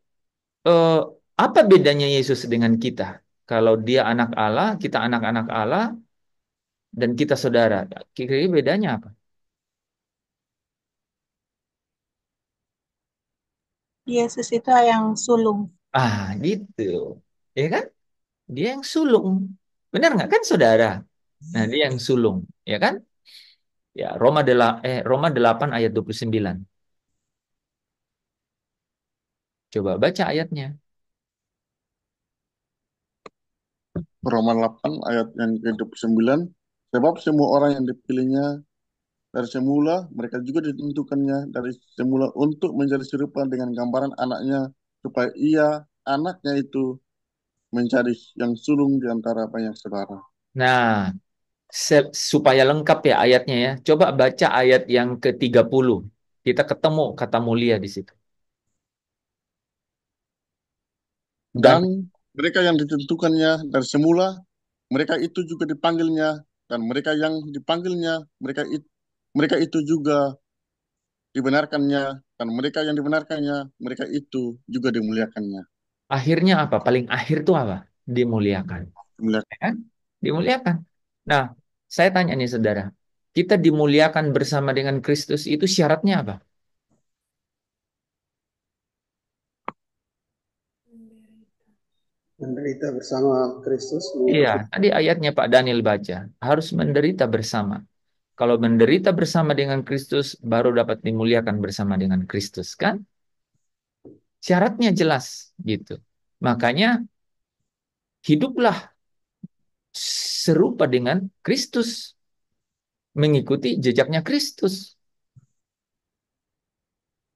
eh, apa bedanya Yesus dengan kita? Kalau dia anak Allah, kita anak-anak Allah, dan kita saudara. Kira-kira bedanya apa? Yesus itu yang sulung. Gitu. Ya kan? Dia yang sulung. Benar nggak kan saudara? Nah, dia yang sulung. Ya kan? Ya, Roma 8 ayat 29. Coba baca ayatnya. Roma 8 ayat yang ke-29, sebab semua orang yang dipilihnya dari semula, mereka juga ditentukannya dari semula untuk menjadi serupa dengan gambaran anaknya, supaya ia, anaknya itu, menjadi yang sulung di antara banyak saudara. Nah, supaya lengkap ya ayatnya ya. Coba baca ayat yang ke-30. Kita ketemu kata mulia di situ. Dan mereka yang ditentukannya dari semula, mereka itu juga dipanggilnya, dan mereka yang dipanggilnya, mereka itu juga dibenarkannya, dan mereka yang dibenarkannya, mereka itu juga dimuliakannya. Akhirnya apa? Paling akhir tuh apa? Dimuliakan. Dimuliakan. Ya kan? Dimuliakan. Nah, saya tanya nih saudara. Kita dimuliakan bersama dengan Kristus itu syaratnya apa? Menderita bersama Kristus. Iya, tadi ayatnya Pak Daniel baca. Harus menderita bersama. Kalau menderita bersama dengan Kristus, baru dapat dimuliakan bersama dengan Kristus, kan? Syaratnya jelas, gitu. Makanya, hiduplah serupa dengan Kristus. Mengikuti jejaknya Kristus.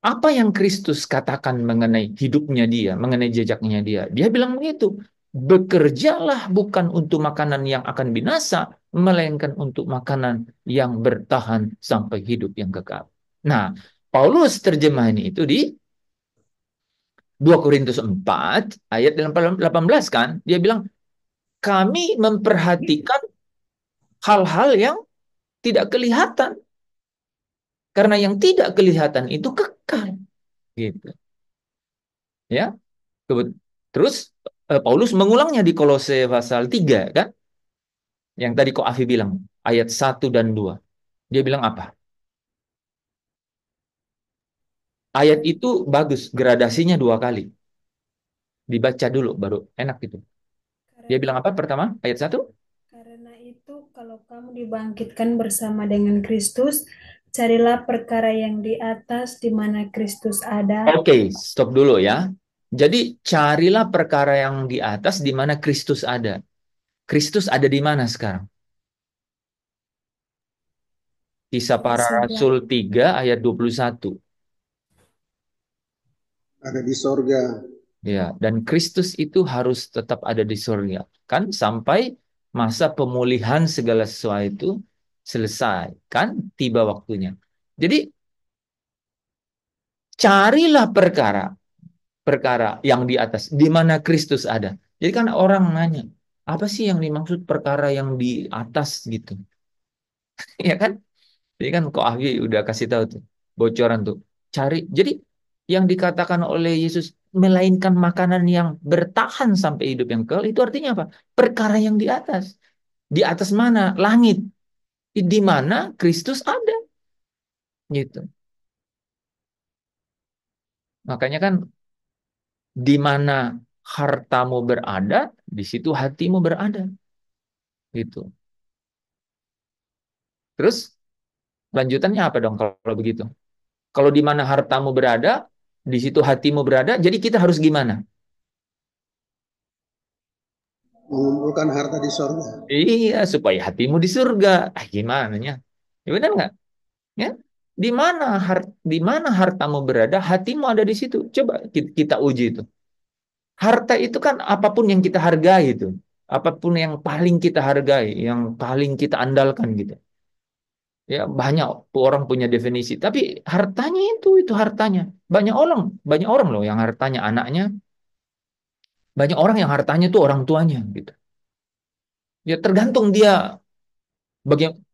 Apa yang Kristus katakan mengenai hidupnya dia, mengenai jejaknya dia? Dia bilang begitu, bekerjalah bukan untuk makanan yang akan binasa, melainkan untuk makanan yang bertahan sampai hidup yang kekal. Nah, Paulus terjemahan itu di 2 Korintus 4 ayat 18 kan? Dia bilang, kami memperhatikan hal-hal yang tidak kelihatan. Karena yang tidak kelihatan itu kekal. Gitu. Ya. Terus Paulus mengulangnya di Kolose pasal 3 kan? Yang tadi kok Afi bilang ayat 1 dan 2. Dia bilang apa? Ayat itu bagus, gradasinya 2 kali. Dibaca dulu baru enak gitu. Dia bilang apa pertama? Ayat 1? Karena itu kalau kamu dibangkitkan bersama dengan Kristus, Carilah perkara yang di atas di mana Kristus ada. Oke, stop dulu ya. Jadi carilah perkara yang di atas di mana Kristus ada. Kristus ada di mana sekarang? Kisah Di Para sebelah. Rasul 3 ayat 21. Ada di sorga. Ya, dan Kristus itu harus tetap ada di surga, kan sampai masa pemulihan segala sesuatu selesai, kan tiba waktunya. Jadi carilah perkara yang di atas, di mana Kristus ada. Jadi kan orang nanya, apa sih yang dimaksud perkara yang di atas gitu? Ya kan? Jadi kan kok Ahwi udah kasih tahu tuh bocoran tuh. Cari. Jadi yang dikatakan oleh Yesus melainkan makanan yang bertahan sampai hidup yang kekal itu artinya apa? Perkara yang di atas. Di atas mana? Langit. Di mana Kristus ada. Gitu. Makanya kan di mana hartamu berada, di situ hatimu berada. Gitu. Terus lanjutannya apa dong kalau begitu? Kalau di mana hartamu berada, di situ hatimu berada, jadi kita harus gimana? Mengumpulkan harta di sorga. Iya, supaya hatimu di surga. Ah, gimana ya? Ya benar nggak? Ya, di mana hartamu berada, hatimu ada di situ. Coba kita uji itu. Harta itu kan apapun yang kita hargai itu, apapun yang paling kita hargai, yang paling kita andalkan gitu. Ya banyak orang punya definisi, tapi hartanya itu hartanya. Banyak orang loh yang hartanya anaknya, banyak orang yang hartanya itu orang tuanya gitu. Ya tergantung dia.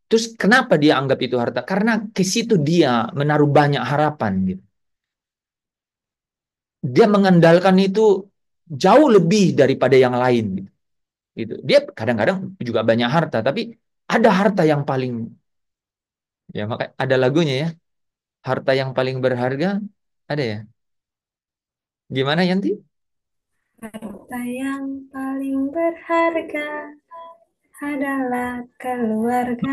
Terus kenapa dia anggap itu harta? Karena ke situ dia menaruh banyak harapan gitu. Dia mengandalkan itu jauh lebih daripada yang lain gitu. Gitu. Dia kadang-kadang juga banyak harta, tapi ada harta yang paling ya makanya ada lagunya ya. Harta yang paling berharga ada ya. Gimana Yanti? Harta yang paling berharga adalah keluarga.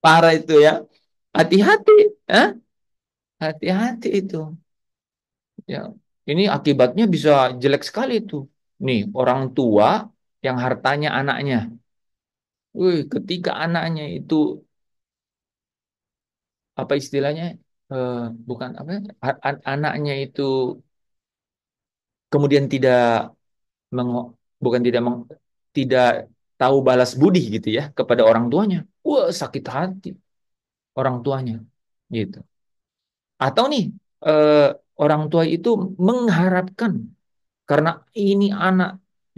Parah itu ya. Hati-hati, ya. Hati-hati itu. Ya, ini akibatnya bisa jelek sekali tuh. Nih, orang tua yang hartanya anaknya. Wih, ketika anaknya itu apa istilahnya? Eh, bukan apa? Ya, anaknya itu kemudian bukan tidak tahu balas budi gitu ya kepada orang tuanya. Wah, sakit hati orang tuanya gitu. Atau nih eh, orang tua itu mengharapkan karena ini anak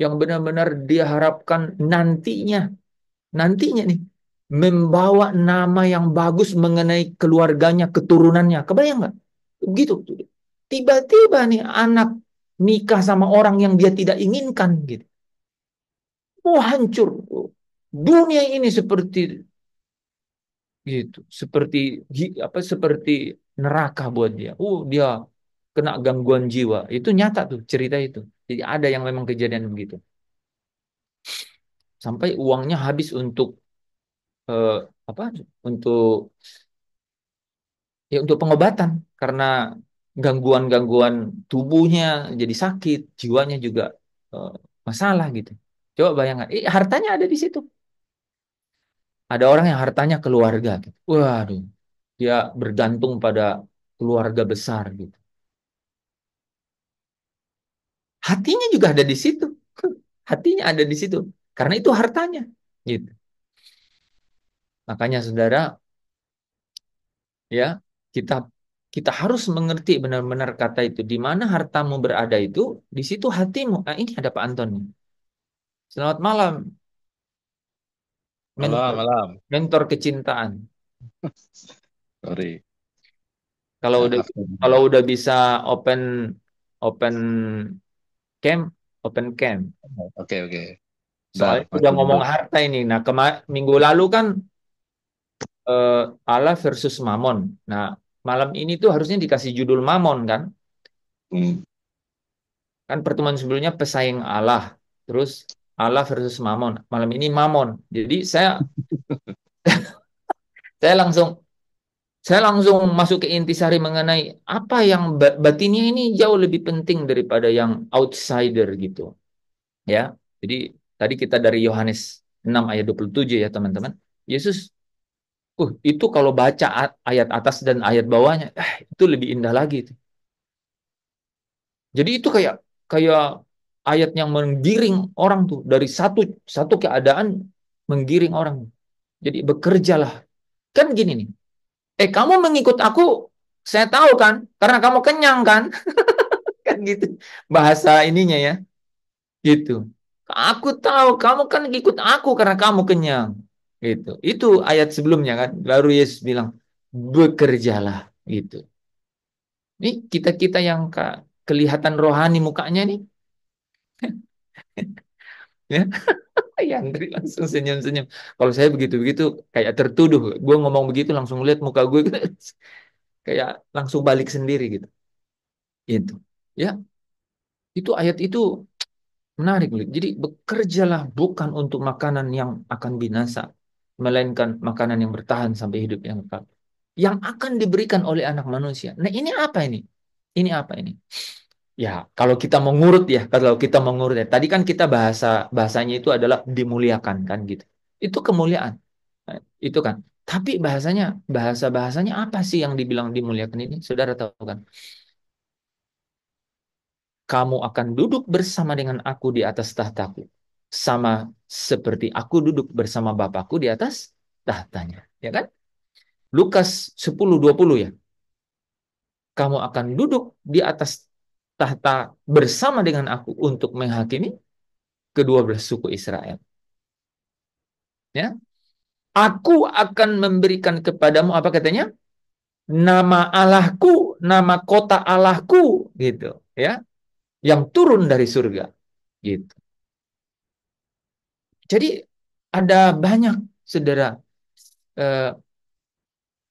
yang benar-benar dia harapkan nantinya nih membawa nama yang bagus mengenai keluarganya, keturunannya. Kebayang nggak? Gitu. Tiba-tiba nih anak nikah sama orang yang dia tidak inginkan gitu. Oh hancur. Dunia ini seperti gitu, seperti neraka buat dia. Dia kena gangguan jiwa. Itu nyata tuh cerita itu. Jadi ada yang memang kejadian begitu. Sampai uangnya habis untuk eh, apa? Untuk untuk pengobatan karena gangguan-gangguan tubuhnya jadi sakit, jiwanya juga eh, masalah gitu. Coba bayangkan, hartanya ada di situ. Ada orang yang hartanya keluarga gitu. Waduh, dia bergantung pada keluarga besar gitu. Hatinya juga ada di situ. Hatinya ada di situ. Karena itu hartanya. Gitu. Makanya saudara, ya, kita kita harus mengerti benar-benar kata itu. Di mana hartamu berada itu, di situ hatimu. Nah, ini ada Pak Anton. Selamat malam, Malam, mentor, malam. mentor kecintaan. Sorry. Kalau udah Maafkan. kalau udah bisa open open cam, open cam. Oke, oke. Bentar, Soalnya udah maju dulu. ngomong harta ini. Nah, minggu lalu kan Allah versus Mamon. Nah, malam ini tuh harusnya dikasih judul Mamon kan? Hmm. Kan pertemuan sebelumnya pesaing Allah. Terus Allah versus Mamon. Malam ini Mamon. Jadi saya Saya langsung saya langsung masuk ke intisari mengenai apa yang batinnya ini jauh lebih penting daripada yang outsider gitu. Ya. Jadi tadi kita dari Yohanes 6 ayat 27 ya teman-teman. Yesus, itu kalau baca ayat atas dan ayat bawahnya, itu lebih indah lagi itu. Jadi itu kayak kayak ayat yang menggiring orang tuh dari satu satu keadaan menggiring orang. Jadi bekerjalah. Kan gini nih. Kamu mengikut aku, saya tahu kan, karena kamu kenyang kan? Kan gitu. Bahasa ininya ya. Gitu. Aku tahu kamu kan ikut aku karena kamu kenyang. Gitu. Itu ayat sebelumnya kan. Baru Yesus bilang, bekerjalah gitu. Nih kita-kita yang kelihatan rohani mukanya nih, ya. Ya Andri langsung senyum-senyum. Kalau saya begitu-begitu kayak tertuduh. Gue ngomong begitu langsung lihat muka gue kayak langsung balik sendiri gitu. Itu. Ya, itu ayat itu menarik. Jadi bekerjalah bukan untuk makanan yang akan binasa, melainkan makanan yang bertahan sampai hidup yang kekal. Yang akan diberikan oleh anak manusia. Nah ini apa ini? Ini apa ini? Ya, kalau kita mengurut ya, kalau kita mengurut ya. Tadi kan kita bahasanya itu adalah dimuliakan kan gitu. Itu kemuliaan. Nah, itu kan. Tapi bahasanya apa sih yang dibilang dimuliakan ini? Saudara tahu kan? Kamu akan duduk bersama dengan aku di atas tahtaku. Sama seperti aku duduk bersama Bapakku di atas tahtanya. Ya kan? Lukas 10:20 ya. Kamu akan duduk di atas tahta bersama dengan aku untuk menghakimi kedua belas suku Israel. Ya. Aku akan memberikan kepadamu apa katanya? Nama Allahku, nama kota Allahku gitu, ya. Yang turun dari surga. Gitu. Jadi ada banyak saudara eh,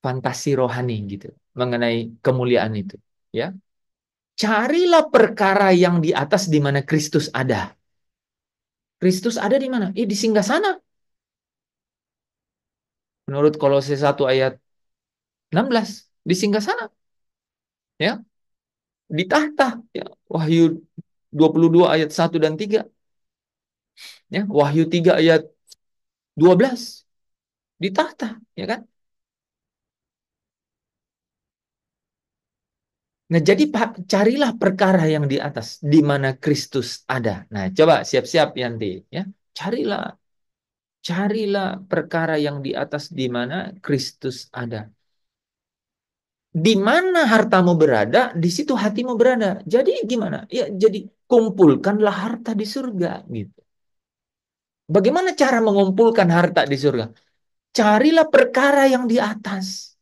fantasi rohani gitu mengenai kemuliaan itu, ya. Carilah perkara yang di atas di mana Kristus ada. Kristus ada di mana? Di singgasana. Menurut Kolose 1 ayat 16, di singgasana, ya, di tahta, ya. Wahyu 22 ayat 1 dan 3, ya. Wahyu 3 ayat 12, di tahta, ya kan? Nah, jadi carilah perkara yang di atas, di mana Kristus ada. Nah, coba siap-siap Yanti, ya. Carilah, carilah perkara yang di atas, di mana Kristus ada. Di mana hartamu berada, di situ hatimu berada. Jadi gimana? Ya, jadi kumpulkanlah harta di surga, gitu. Bagaimana cara mengumpulkan harta di surga? Carilah perkara yang di atas.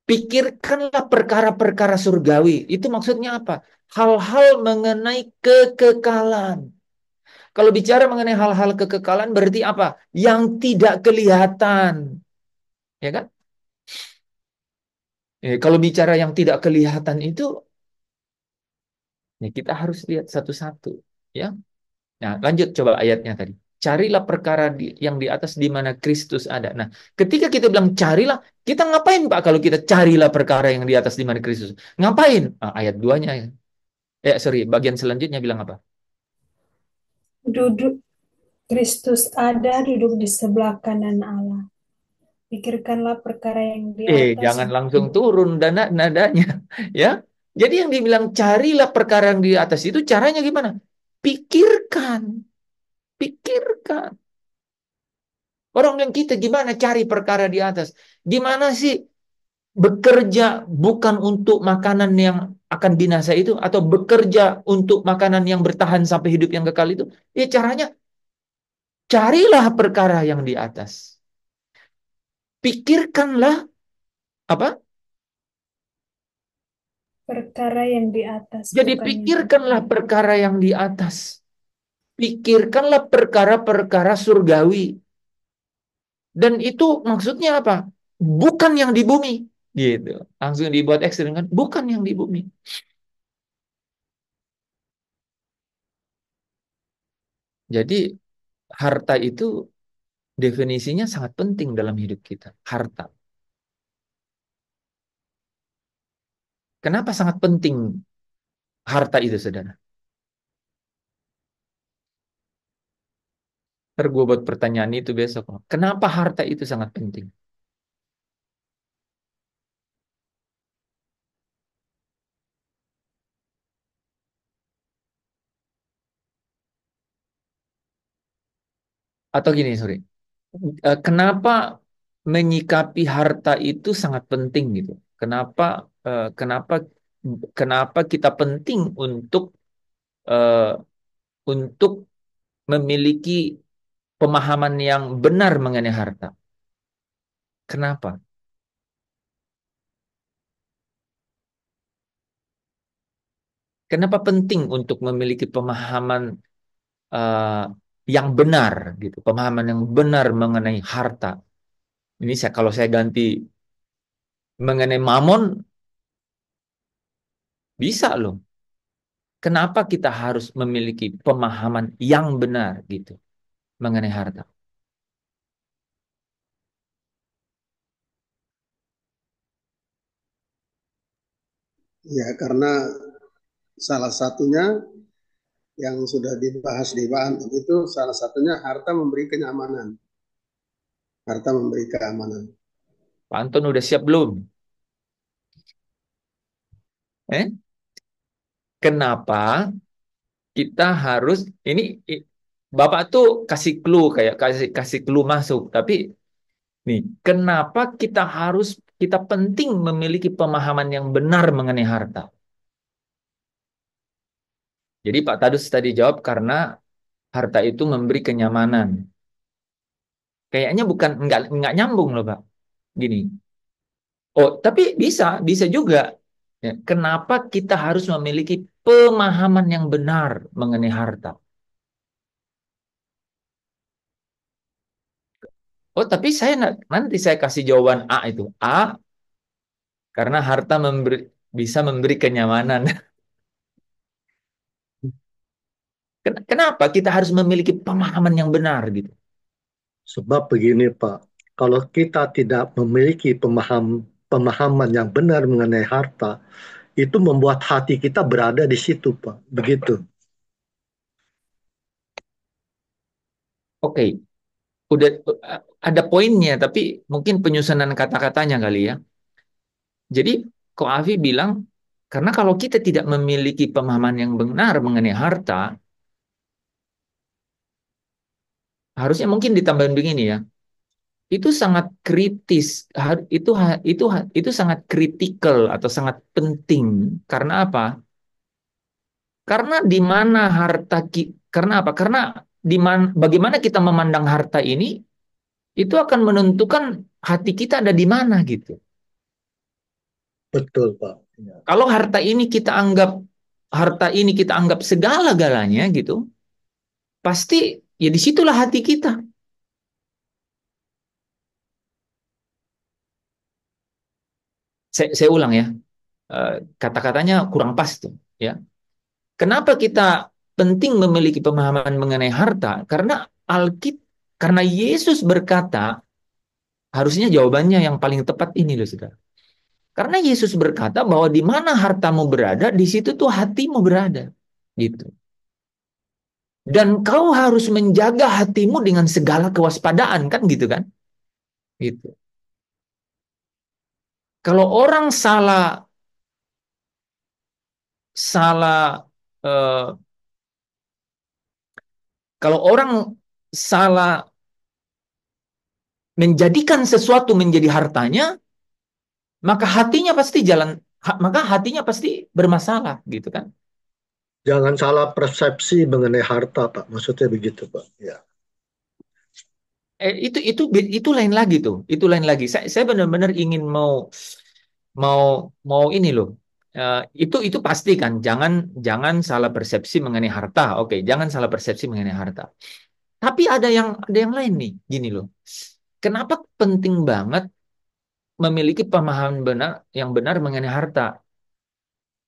Pikirkanlah perkara-perkara surgawi. Itu maksudnya apa? Hal-hal mengenai kekekalan. Kalau bicara mengenai hal-hal kekekalan berarti apa? Yang tidak kelihatan. Ya kan? Kalau bicara yang tidak kelihatan itu, ya kita harus lihat satu-satu. Ya. Nah, lanjut coba ayatnya tadi. Carilah perkara yang di atas di mana Kristus ada. Nah, ketika kita bilang carilah, kita ngapain Pak kalau kita carilah perkara yang di atas di mana Kristus? Ngapain? Ayat 2-nya. Sorry, bagian selanjutnya bilang apa? Duduk Kristus ada duduk di sebelah kanan Allah. Pikirkanlah perkara yang di atas. Jangan langsung turun nadanya. Ya. Jadi yang dibilang carilah perkara yang di atas itu caranya gimana? Pikirkan. Pikirkan. Orang yang kita gimana cari perkara di atas? Gimana sih bekerja bukan untuk makanan yang akan binasa itu atau bekerja untuk makanan yang bertahan sampai hidup yang kekal itu? Caranya carilah perkara yang di atas. Pikirkanlah apa? Perkara yang di atas. Jadi pikirkanlah perkara yang di atas. Pikirkanlah perkara-perkara surgawi. Dan itu maksudnya apa? Bukan yang di bumi. Gitu. Langsung dibuat ekstrim kan? Bukan yang di bumi. Jadi harta itu definisinya sangat penting dalam hidup kita, harta. Kenapa sangat penting harta itu, saudara? Ntar gue buat pertanyaan itu besok. Kenapa harta itu sangat penting? Atau gini, sorry. Kenapa menyikapi harta itu sangat penting gitu? Kenapa kenapa kenapa kita penting eh, untuk memiliki pemahaman yang benar mengenai harta? Kenapa? Kenapa penting untuk memiliki pemahaman eh, yang benar gitu, pemahaman yang benar mengenai harta? Ini kalau saya ganti mengenai mamon bisa loh. Kenapa kita harus memiliki pemahaman yang benar gitu mengenai harta? Ya, karena salah satunya yang sudah dibahas di Banten itu salah satunya harta memberi kenyamanan. Harta memberi keamanan. Pak Anton udah siap belum? Kenapa kita harus ini Bapak tuh kasih clue kayak kasih clue masuk, tapi nih, kenapa kita penting memiliki pemahaman yang benar mengenai harta? Jadi Pak Tadus tadi jawab karena harta itu memberi kenyamanan. Kayaknya bukan nggak nyambung loh Pak. Gini. Oh, tapi bisa juga. Ya, kenapa kita harus memiliki pemahaman yang benar mengenai harta? Oh, tapi nanti saya kasih jawaban A itu. A karena harta bisa memberi kenyamanan. Kenapa kita harus memiliki pemahaman yang benar gitu? Sebab begini Pak, kalau kita tidak memiliki pemahaman yang benar mengenai harta, itu membuat hati kita berada di situ Pak. Begitu. Oke, udah ada poinnya, tapi mungkin penyusunan kata-katanya kali ya. Jadi, Ko Afi bilang, karena kalau kita tidak memiliki pemahaman yang benar mengenai harta, harusnya mungkin ditambahin begini ya. Itu sangat kritis, itu sangat kritikal atau sangat penting. Karena apa? Karena di mana karena apa? Karena bagaimana kita memandang harta ini itu akan menentukan hati kita ada di mana gitu. Betul Pak. Ya. Kalau harta ini kita anggap segala-galanya gitu, pasti ya disitulah hati kita. Saya ulang ya, kata-katanya kurang pas tuh. Ya, kenapa kita penting memiliki pemahaman mengenai harta? Karena Yesus berkata, harusnya jawabannya yang paling tepat ini loh, saudara. Karena Yesus berkata bahwa di mana hartamu berada, di situ tuh hatimu berada, gitu. Dan kau harus menjaga hatimu dengan segala kewaspadaan, kan gitu kan? Gitu. Kalau orang salah eh, kalau orang salah menjadikan sesuatu menjadi hartanya, maka hatinya pasti bermasalah, gitu kan? Jangan salah persepsi mengenai harta Pak. Maksudnya begitu Pak. Ya. Itu lain lagi tuh. Itu lain lagi. Saya benar-benar ingin mau mau mau ini loh. Itu pasti kan. Jangan salah persepsi mengenai harta. Oke, jangan salah persepsi mengenai harta. Tapi ada yang lain nih. Gini loh. Kenapa penting banget memiliki pemahaman yang benar mengenai harta?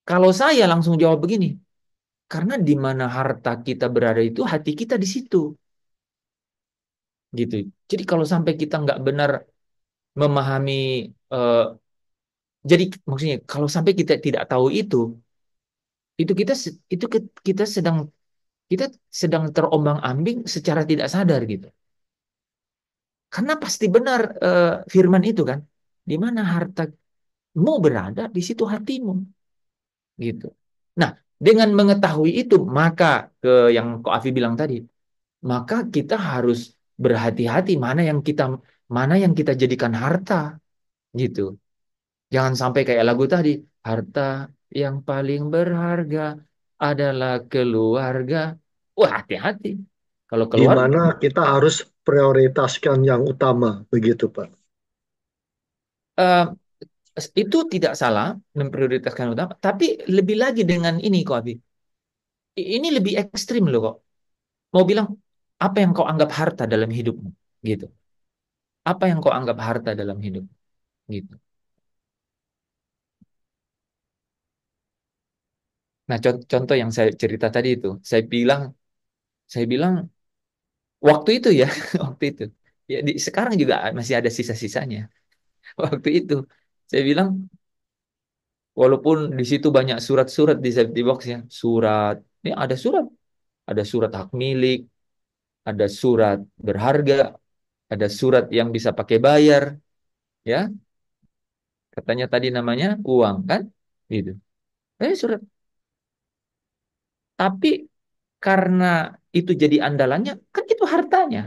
Kalau saya langsung jawab begini. Karena di mana harta kita berada itu hati kita di situ. gitu. Jadi kalau sampai kita nggak benar memahami, eh, jadi maksudnya kalau sampai kita tidak tahu itu kita sedang terombang-ambing secara tidak sadar gitu. Karena pasti benar, firman itu kan, di mana hartamu berada, di situ hatimu, gitu. Nah, dengan mengetahui itu, maka ke yang Ko Afi bilang tadi, maka kita harus berhati-hati mana yang kita jadikan harta, gitu. Jangan sampai kayak lagu tadi, harta yang paling berharga adalah keluarga. Wah, hati-hati. Kalau Di keluarga, mana kita harus prioritaskan yang utama, begitu Pak. eh, itu tidak salah memprioritaskan utama, tapi lebih lagi dengan ini kok, Abi. Ini lebih ekstrim loh kok. Mau bilang, apa yang kau anggap harta dalam hidupmu, gitu. Apa yang kau anggap harta dalam hidup, gitu. Nah, contoh yang saya cerita tadi itu, saya bilang waktu itu ya, waktu itu. Ya, sekarang juga masih ada sisa-sisanya. Waktu itu saya bilang, walaupun di situ banyak surat-surat di safety box ya, ini ada surat hak milik, ada surat berharga, ada surat yang bisa pakai bayar, ya. Katanya tadi namanya uang kan, gitu. Surat. Tapi karena itu jadi andalannya, kan itu hartanya.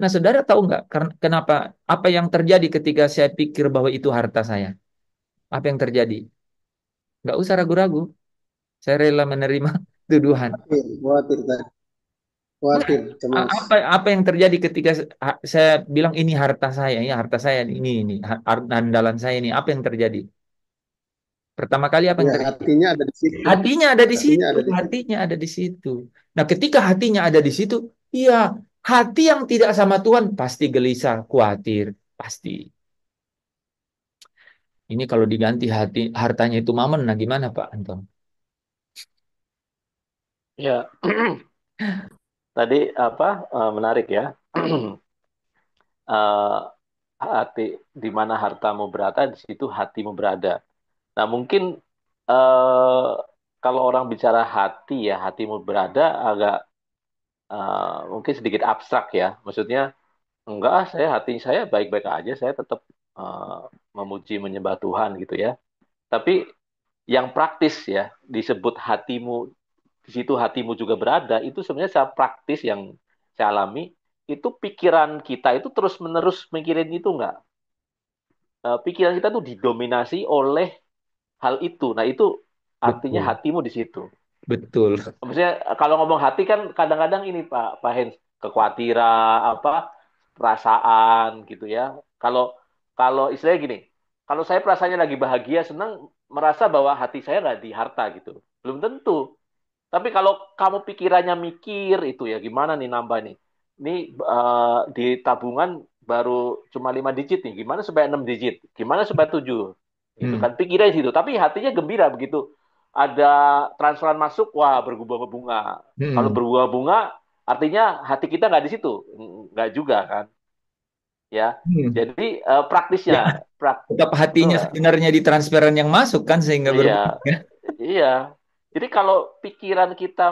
Nah, saudara tahu nggak kenapa, apa yang terjadi ketika saya pikir bahwa itu harta saya? Apa yang terjadi? Nggak usah ragu-ragu. Saya rela menerima tuduhan. Khawatir, Nah, khawatir, cemas. apa yang terjadi ketika saya bilang ini harta saya ini andalan saya ini, apa yang terjadi? Pertama kali apa yang Ya, terjadi? hatinya ada di situ. Hatinya ada di Hatinya situ, ada di situ. hatinya ada di situ. Nah, ketika hatinya ada di situ, iya, hati yang tidak sama Tuhan pasti gelisah, khawatir, pasti. Ini kalau diganti hartanya itu Mammon, nah gimana Pak Anton? Ya, tadi apa menarik ya. Eh, hati di mana hartamu berada, di situ hatimu berada. Nah, mungkin eh, kalau orang bicara hati ya, hatimu berada agak mungkin sedikit abstrak ya. Maksudnya, enggak, hati saya baik-baik aja, saya tetap eh, memuji menyembah Tuhan gitu ya. Tapi yang praktis ya, disebut hatimu, di situ hatimu juga berada, itu sebenarnya secara praktis yang saya alami, itu pikiran kita itu terus-menerus mikirin itu enggak. Pikiran kita tuh didominasi oleh hal itu. Nah, itu artinya Betul, hatimu di situ. betul, Maksudnya kalau ngomong hati kan kadang-kadang ini Pak Hens, kekhawatiran, apa perasaan gitu ya. Kalau kalau istilahnya gini, kalau saya perasaannya lagi bahagia, senang, merasa bahwa hati saya nggak di harta gitu. Belum tentu. Tapi kalau kamu pikirannya mikir itu ya gimana nih nambah nih? Ini di tabungan baru cuma 5 digit nih. Gimana supaya 6 digit? Gimana supaya 7? Itu hmm, kan pikirannya situ. Tapi hatinya gembira begitu. Ada transferan masuk, wah berbunga-bunga. Kalau hmm. berbunga-bunga, artinya hati kita nggak di situ. Nggak juga kan? Ya. Hmm. Jadi praktisnya, Ya, tetap betul hatinya nggak? sebenarnya di transferan yang masuk kan sehingga Iya, berbunga. iya. Jadi kalau pikiran kita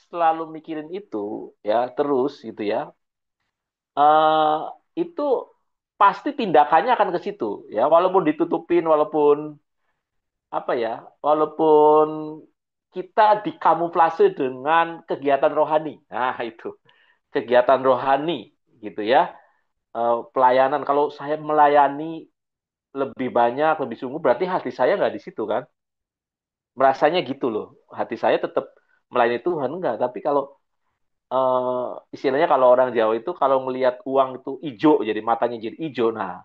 selalu mikirin itu, ya terus gitu ya, eh itu pasti tindakannya akan ke situ, ya. Walaupun ditutupin, walaupun apa ya, walaupun kita dikamuflase dengan kegiatan rohani. Nah itu kegiatan rohani, gitu ya. Pelayanan. Kalau saya melayani lebih banyak, lebih sungguh, berarti hati saya nggak di situ kan? Merasanya gitu loh. Hati saya tetap melayani Tuhan enggak, tapi kalau istilahnya kalau orang Jawa itu kalau melihat uang itu hijau jadi matanya jadi hijau. Nah,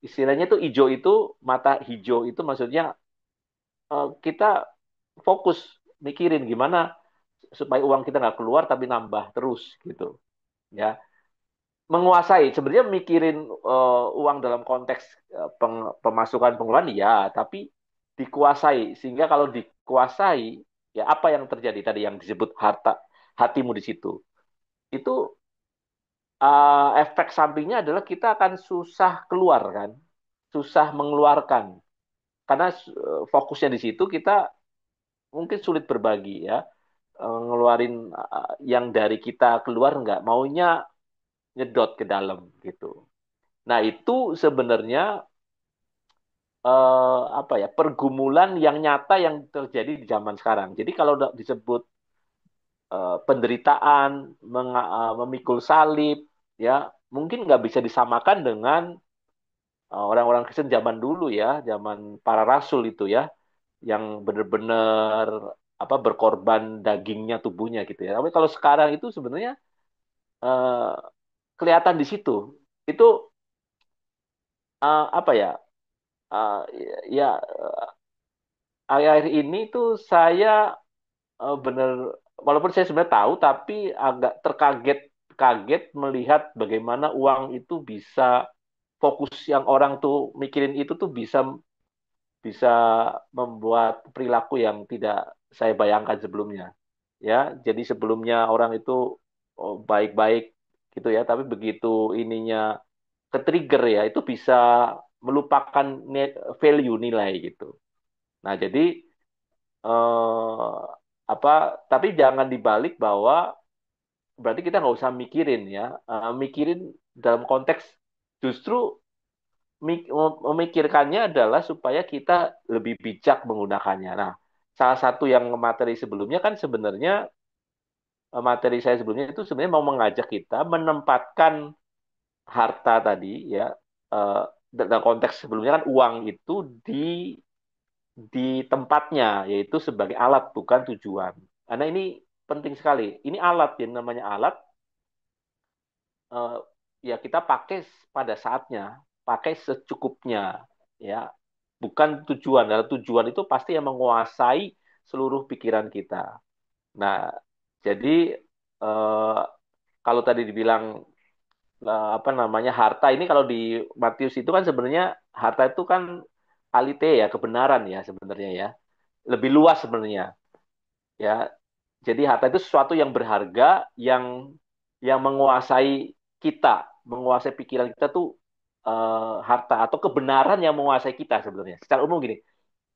istilahnya itu hijau itu mata hijau itu maksudnya kita fokus mikirin gimana supaya uang kita nggak keluar tapi nambah terus gitu ya. Menguasai sebenarnya mikirin uang dalam konteks pemasukan pengeluaran ya, tapi dikuasai sehingga kalau dikuasai ya apa yang terjadi tadi yang disebut harta hatimu di situ itu efek sampingnya adalah kita akan susah keluar kan, susah mengeluarkan. Karena fokusnya di situ kita mungkin sulit berbagi ya, ngeluarin yang dari kita keluar nggak maunya nyedot ke dalam gitu. Nah itu sebenarnya apa ya pergumulan yang nyata yang terjadi di zaman sekarang. Jadi kalau disebut penderitaan, memikul salib, ya mungkin nggak bisa disamakan dengan orang-orang Kristen zaman dulu ya, zaman para rasul itu ya, yang benar-benar apa berkorban dagingnya, tubuhnya gitu ya. Tapi kalau sekarang itu sebenarnya eh, kelihatan di situ. Itu apa ya? eh, ya akhir-akhir ini tuh saya benar, walaupun saya sebenarnya tahu, tapi agak kaget melihat bagaimana uang itu bisa fokus yang orang tuh mikirin itu tuh bisa bisa membuat perilaku yang tidak saya bayangkan sebelumnya. Ya, jadi sebelumnya orang itu baik-baik gitu ya, tapi begitu ininya ke-trigger ya, itu bisa melupakan value nilai gitu. Nah, jadi eh, apa? Tapi jangan dibalik bahwa berarti kita nggak usah mikirin ya, mikirin dalam konteks justru memikirkannya adalah supaya kita lebih bijak menggunakannya. Nah, salah satu yang materi sebelumnya kan sebenarnya materi saya sebelumnya itu sebenarnya mau mengajak kita menempatkan harta tadi ya, eh, dalam konteks sebelumnya kan uang itu di tempatnya, yaitu sebagai alat bukan tujuan. Karena ini penting sekali. Ini alat yang namanya alat, eh, ya kita pakai pada saatnya, pakai secukupnya, ya. Bukan tujuan. Nah, tujuan itu pasti yang menguasai seluruh pikiran kita. Nah, jadi eh, kalau tadi dibilang apa namanya harta ini kalau di Matius itu kan sebenarnya harta itu kan alite ya kebenaran ya sebenarnya ya lebih luas sebenarnya ya. Jadi harta itu sesuatu yang berharga yang menguasai kita, menguasai pikiran kita tuh harta atau kebenaran yang menguasai kita sebenarnya. Secara umum gini,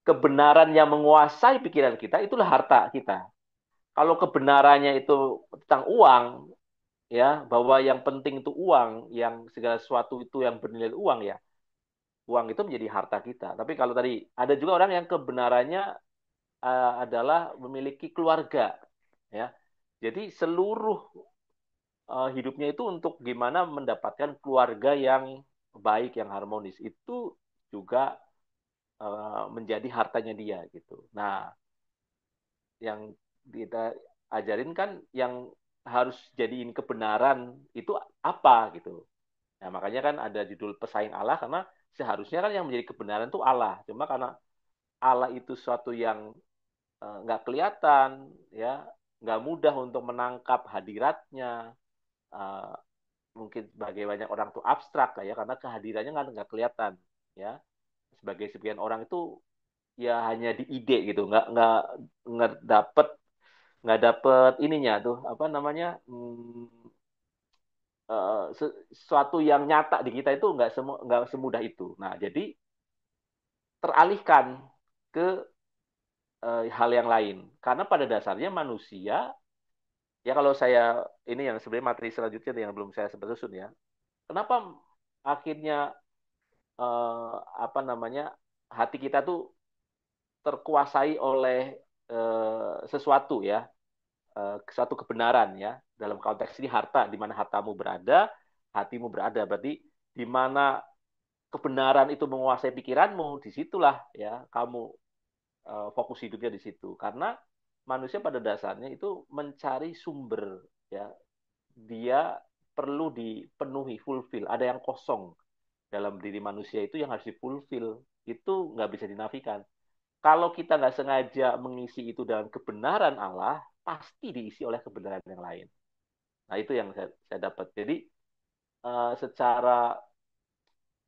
kebenaran yang menguasai pikiran kita itulah harta kita. Kalau kebenarannya itu tentang uang, ya bahwa yang penting itu uang, yang segala sesuatu itu yang bernilai uang ya, uang itu menjadi harta kita. Tapi kalau tadi ada juga orang yang kebenarannya adalah memiliki keluarga, ya. Jadi seluruh hidupnya itu untuk gimana mendapatkan keluarga yang baik, yang harmonis. Itu juga menjadi hartanya dia gitu. Nah, yang kita ajarin kan yang harus jadiin kebenaran itu apa gitu. Nah, makanya kan ada judul pesaing Allah karena seharusnya kan yang menjadi kebenaran itu Allah. Cuma karena Allah itu suatu yang nggak kelihatan, ya, nggak mudah untuk menangkap hadiratnya. Eh, Mungkin sebagai banyak orang tuh abstrak lah ya, karena kehadirannya nggak kelihatan, ya. Sebagai sebagian orang itu ya hanya di ide gitu, nggak dapet nggak dapet ininya tuh apa namanya sesuatu yang nyata di kita itu nggak semudah itu. Nah, jadi teralihkan ke hal yang lain. Karena pada dasarnya manusia, ya kalau saya, ini yang sebenarnya materi selanjutnya yang belum saya sempat susun ya. Kenapa akhirnya apa namanya hati kita tuh terkuasai oleh sesuatu ya, suatu kebenaran ya. Dalam konteks ini harta, di mana hartamu berada, hatimu berada. Berarti di mana kebenaran itu menguasai pikiranmu, disitulah ya kamu fokus hidupnya di situ. Karena manusia pada dasarnya itu mencari sumber ya. Dia perlu dipenuhi, fulfill. Ada yang kosong dalam diri manusia itu yang harus difulfill. Itu nggak bisa dinafikan. Kalau kita nggak sengaja mengisi itu dalam kebenaran Allah, pasti diisi oleh kebenaran yang lain. Nah, itu yang saya dapat. Jadi, secara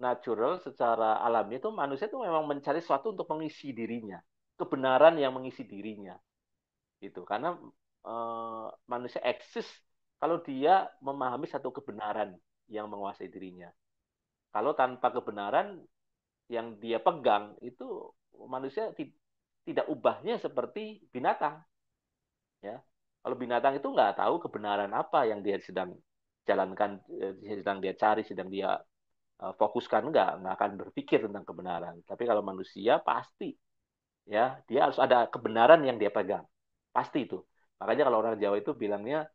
natural, secara alami itu manusia itu memang mencari sesuatu untuk mengisi dirinya. Kebenaran yang mengisi dirinya. Gitu. Karena manusia eksis kalau dia memahami satu kebenaran yang menguasai dirinya. Kalau tanpa kebenaran yang dia pegang itu manusia tidak ubahnya seperti binatang, ya. Kalau binatang itu nggak tahu kebenaran apa yang dia sedang jalankan, sedang dia cari, sedang dia fokuskan, nggak akan berpikir tentang kebenaran. Tapi kalau manusia pasti, ya, dia harus ada kebenaran yang dia pegang, pasti itu. Makanya kalau orang Jawa itu bilangnya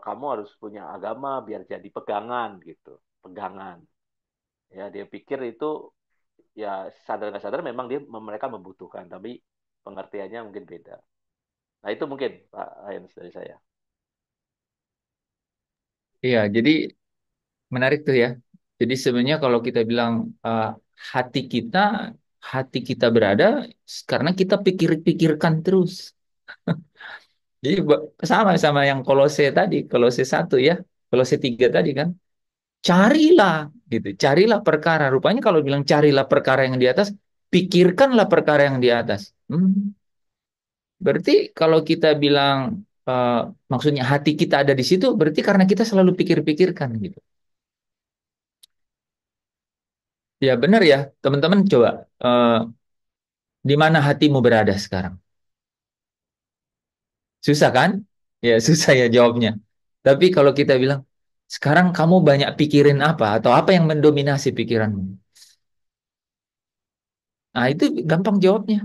kamu harus punya agama biar jadi pegangan gitu, pegangan. Ya, dia pikir itu ya sadar nggak sadar memang mereka membutuhkan, tapi pengertiannya mungkin beda. Nah itu mungkin Pak Hayans dari saya. Iya, jadi menarik tuh ya. Jadi sebenarnya kalau kita bilang uh, hati kita, hati kita berada karena kita pikir-pikirkan terus. Jadi sama yang Kolose 1 ya, Kolose 3 tadi kan. Carilah gitu, carilah perkara. Rupanya kalau bilang carilah perkara yang di atas, pikirkanlah perkara yang di atas. Berarti kalau kita bilang eh, maksudnya hati kita ada di situ, berarti karena kita selalu pikir-pikirkan gitu. Ya benar ya, teman-teman coba di mana hatimu berada sekarang? Susah kan? Ya susah ya jawabnya. Tapi kalau kita bilang sekarang kamu banyak pikirin apa atau apa yang mendominasi pikiranmu? Nah itu gampang jawabnya,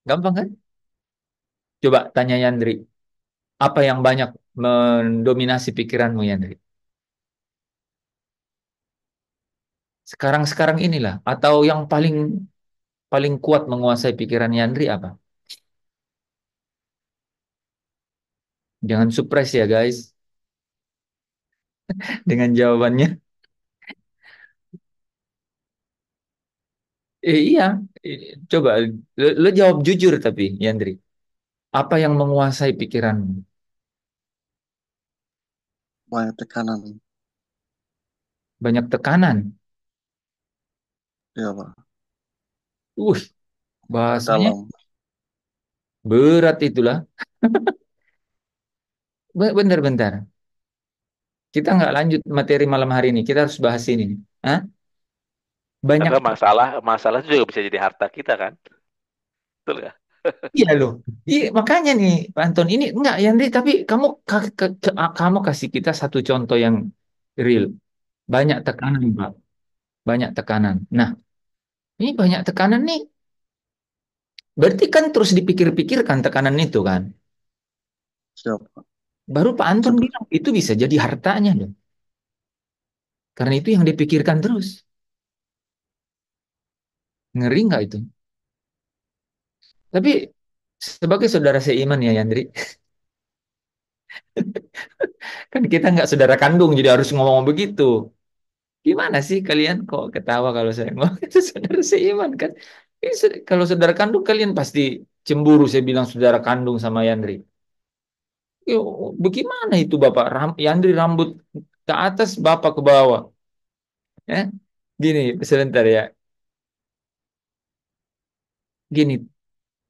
gampang kan? Coba tanya Yandri, apa yang banyak mendominasi pikiranmu Yandri? Sekarang-sekarang inilah atau yang paling paling kuat menguasai pikiran Yandri apa? Jangan surprise ya guys dengan jawabannya. Iya, coba lo jawab jujur tapi Yandri. Apa yang menguasai pikiranmu? Banyak tekanan. Banyak tekanan. Ya, Pak. Bahasanya Dalam. berat itulah. Bentar-bentar. Kita nggak lanjut materi malam hari ini. Kita harus bahas ini. Hah? Banyak Karena masalah itu juga bisa jadi harta kita kan, betul nggak? iya loh. Iya, makanya nih, Pak Anton ini enggak Yandri, tapi kamu kamu kasih kita satu contoh yang real. Banyak tekanan, Pak. Banyak tekanan. Nah, ini banyak tekanan nih. Berarti kan terus dipikir-pikirkan tekanan itu kan. Siapa? Baru Pak Anton bilang itu bisa jadi hartanya loh. Karena itu yang dipikirkan terus. Ngeri nggak itu? Tapi sebagai saudara seiman ya Yandri, kan kita nggak saudara kandung jadi harus ngomong begitu. Gimana sih kalian kok ketawa kalau saya ngomong itu saudara seiman kan? Kalau saudara kandung kalian pasti cemburu saya bilang saudara kandung sama Yandri. Yo, bagaimana itu Bapak? Yandri rambut ke atas, Bapak ke bawah. Ya, gini sebentar ya. Gini,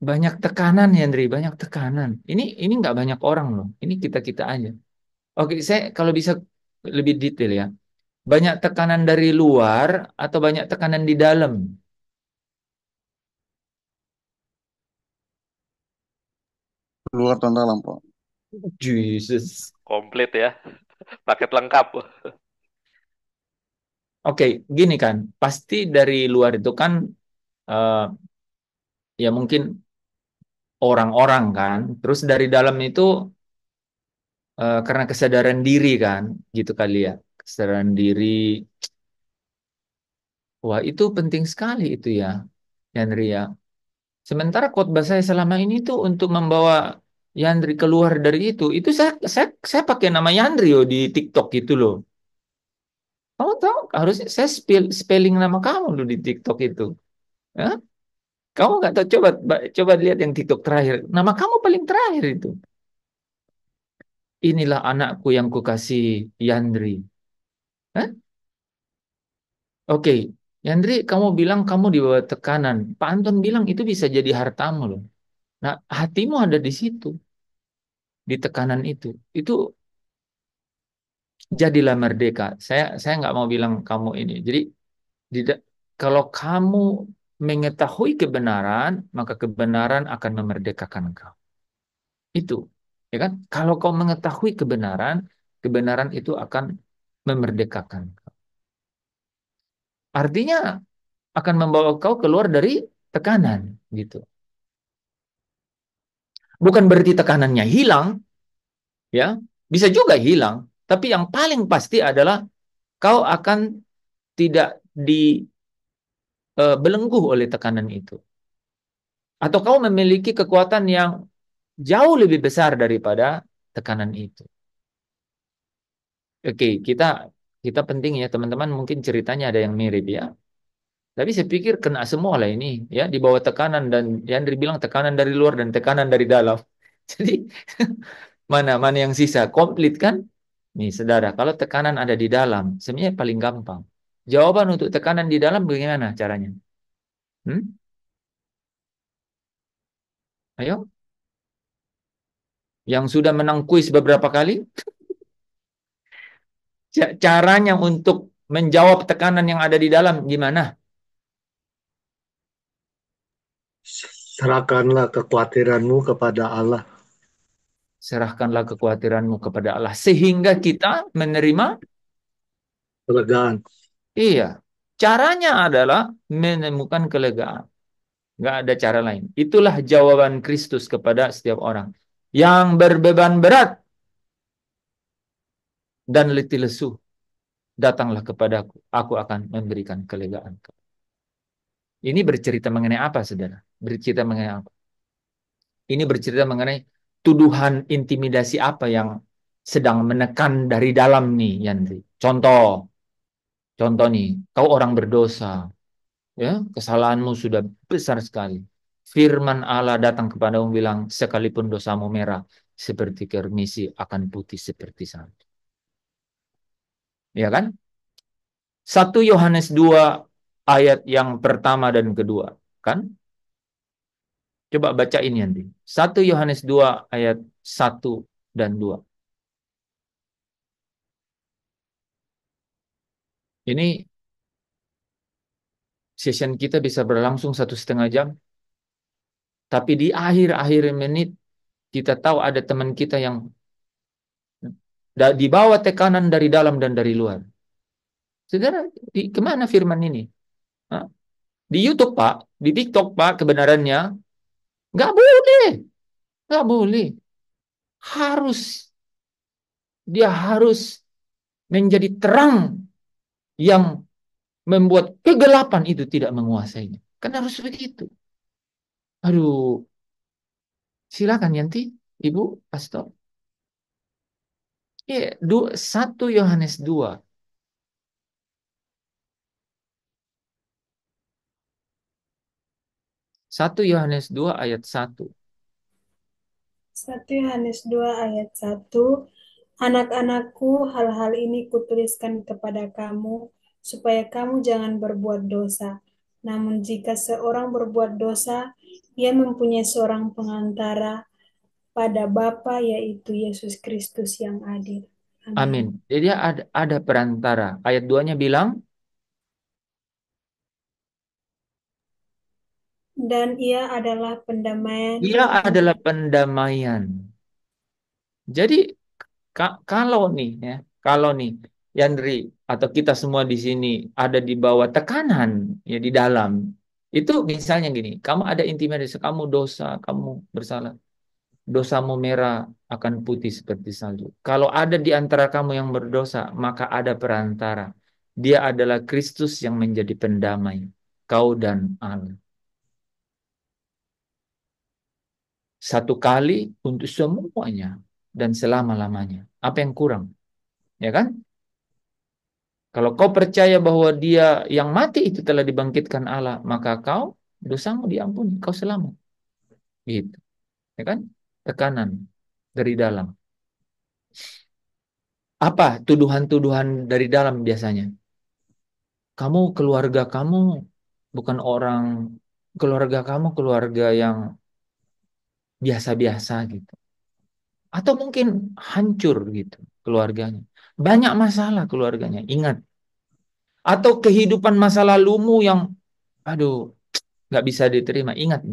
banyak tekanan Yandri, banyak tekanan. Ini nggak banyak orang loh. Ini kita-kita aja. Oke, saya kalau bisa lebih detail ya. Banyak tekanan dari luar atau banyak tekanan di dalam? Luar dan dalam, Pak. Jesus. Komplit ya, paket lengkap. Oke, gini kan, pasti dari luar itu kan eh, ya mungkin orang-orang kan, terus dari dalam itu karena kesadaran diri kan, gitu kali ya, kesadaran diri. Wah, itu penting sekali itu ya, Yandri ya. Sementara khotbah saya selama ini tuh untuk membawa Yandri keluar dari itu saya pakai nama Yandri oh, di TikTok itu loh. Kamu tahu, harusnya saya spelling nama kamu loh di TikTok itu. Hah? Kamu nggak tahu, coba coba lihat yang TikTok terakhir. Nama kamu paling terakhir itu. Inilah anakku yang kukasih Yandri. Hah? Oke, Yandri, kamu bilang kamu di bawah tekanan. Pak Anton bilang itu bisa jadi hartamu loh. Nah, hatimu ada di situ. di tekanan itu jadilah merdeka. Saya nggak mau bilang kamu ini. Jadi kalau kamu mengetahui kebenaran, maka kebenaran akan memerdekakan kau. Itu, ya kan? Kalau kau mengetahui kebenaran, kebenaran itu akan memerdekakan kau. Artinya akan membawa kau keluar dari tekanan, gitu. Bukan berarti tekanannya hilang, ya. Bisa juga hilang, tapi yang paling pasti adalah kau akan tidak dibelenggu oleh tekanan itu. Atau kau memiliki kekuatan yang jauh lebih besar daripada tekanan itu. Oke, kita penting ya teman-teman, mungkin ceritanya ada yang mirip ya. Tapi saya pikir kena semua lah ini ya, di bawah tekanan, dan yang dibilang tekanan dari luar dan tekanan dari dalam. Jadi mana yang sisa komplit kan? Nih saudara, kalau tekanan ada di dalam, sebenarnya paling gampang. Jawaban untuk tekanan di dalam bagaimana caranya? Hmm? Ayo, yang sudah menang kuis beberapa kali, caranya untuk menjawab tekanan yang ada di dalam gimana? Serahkanlah kekhawatiranmu kepada Allah. Serahkanlah kekhawatiranmu kepada Allah. Sehingga kita menerima Kelegaan. Iya. Caranya adalah menemukan kelegaan. Nggak ada cara lain. Itulah jawaban Kristus kepada setiap orang. Yang berbeban berat dan letih lesu, datanglah kepadaku. Aku akan memberikan kelegaan. Ini bercerita mengenai apa, saudara? Bercerita mengenai apa? Ini bercerita mengenai tuduhan intimidasi apa yang sedang menekan dari dalam nih, Yandri. Contoh nih, kau orang berdosa, ya, kesalahanmu sudah besar sekali. Firman Allah datang kepadamu bilang, sekalipun dosamu merah seperti kermisi, akan putih seperti salju. Ya kan? 1 Yohanes 2 ayat yang pertama dan kedua, kan? Coba bacain nanti. 1 Yohanes 2 ayat 1 dan 2. Ini session kita bisa berlangsung 1,5 jam. Tapi di akhir-akhir menit kita tahu ada teman kita yang di bawah tekanan dari dalam dan dari luar. Saudara, kemana firman ini? Hah? Di YouTube, Pak. Di TikTok, Pak, kebenarannya. Nggak boleh. Nggak boleh. Dia harus menjadi terang yang membuat kegelapan itu tidak menguasainya. Kan harus begitu. Aduh. Silakan, Yanti, Ibu, Pastor. 1 Yohanes 2. 1 Yohanes 2 ayat 1. 1 Yohanes 2 ayat 1. Anak-anakku, hal-hal ini kutuliskan kepada kamu, supaya kamu jangan berbuat dosa. Namun jika seorang berbuat dosa, ia mempunyai seorang pengantara pada Bapa, yaitu Yesus Kristus yang adil. Amin. Jadi ada perantara. Ayat 2-nya bilang, dan ia adalah pendamaian. Dia adalah pendamaian. Jadi kalau nih Yandri atau kita semua di sini ada di bawah tekanan ya di dalam, itu misalnya gini, kamu ada intimidasi, kamu dosa, kamu bersalah, dosamu merah akan putih seperti salju. Kalau ada di antara kamu yang berdosa, maka ada perantara. Dia adalah Kristus yang menjadi pendamai kau dan Allah. Satu kali untuk semuanya dan selama-lamanya. Apa yang kurang? Ya kan? Kalau kau percaya bahwa dia yang mati itu telah dibangkitkan Allah, maka kau dosamu diampuni, kau selamat. Gitu. Ya kan? Tekanan dari dalam. Apa tuduhan-tuduhan dari dalam biasanya? Keluarga kamu bukan keluarga kamu keluarga yang biasa-biasa gitu. Atau mungkin hancur gitu keluarganya. Banyak masalah keluarganya, ingat. Atau kehidupan masa lalumu yang, aduh, nggak bisa diterima. Ingat,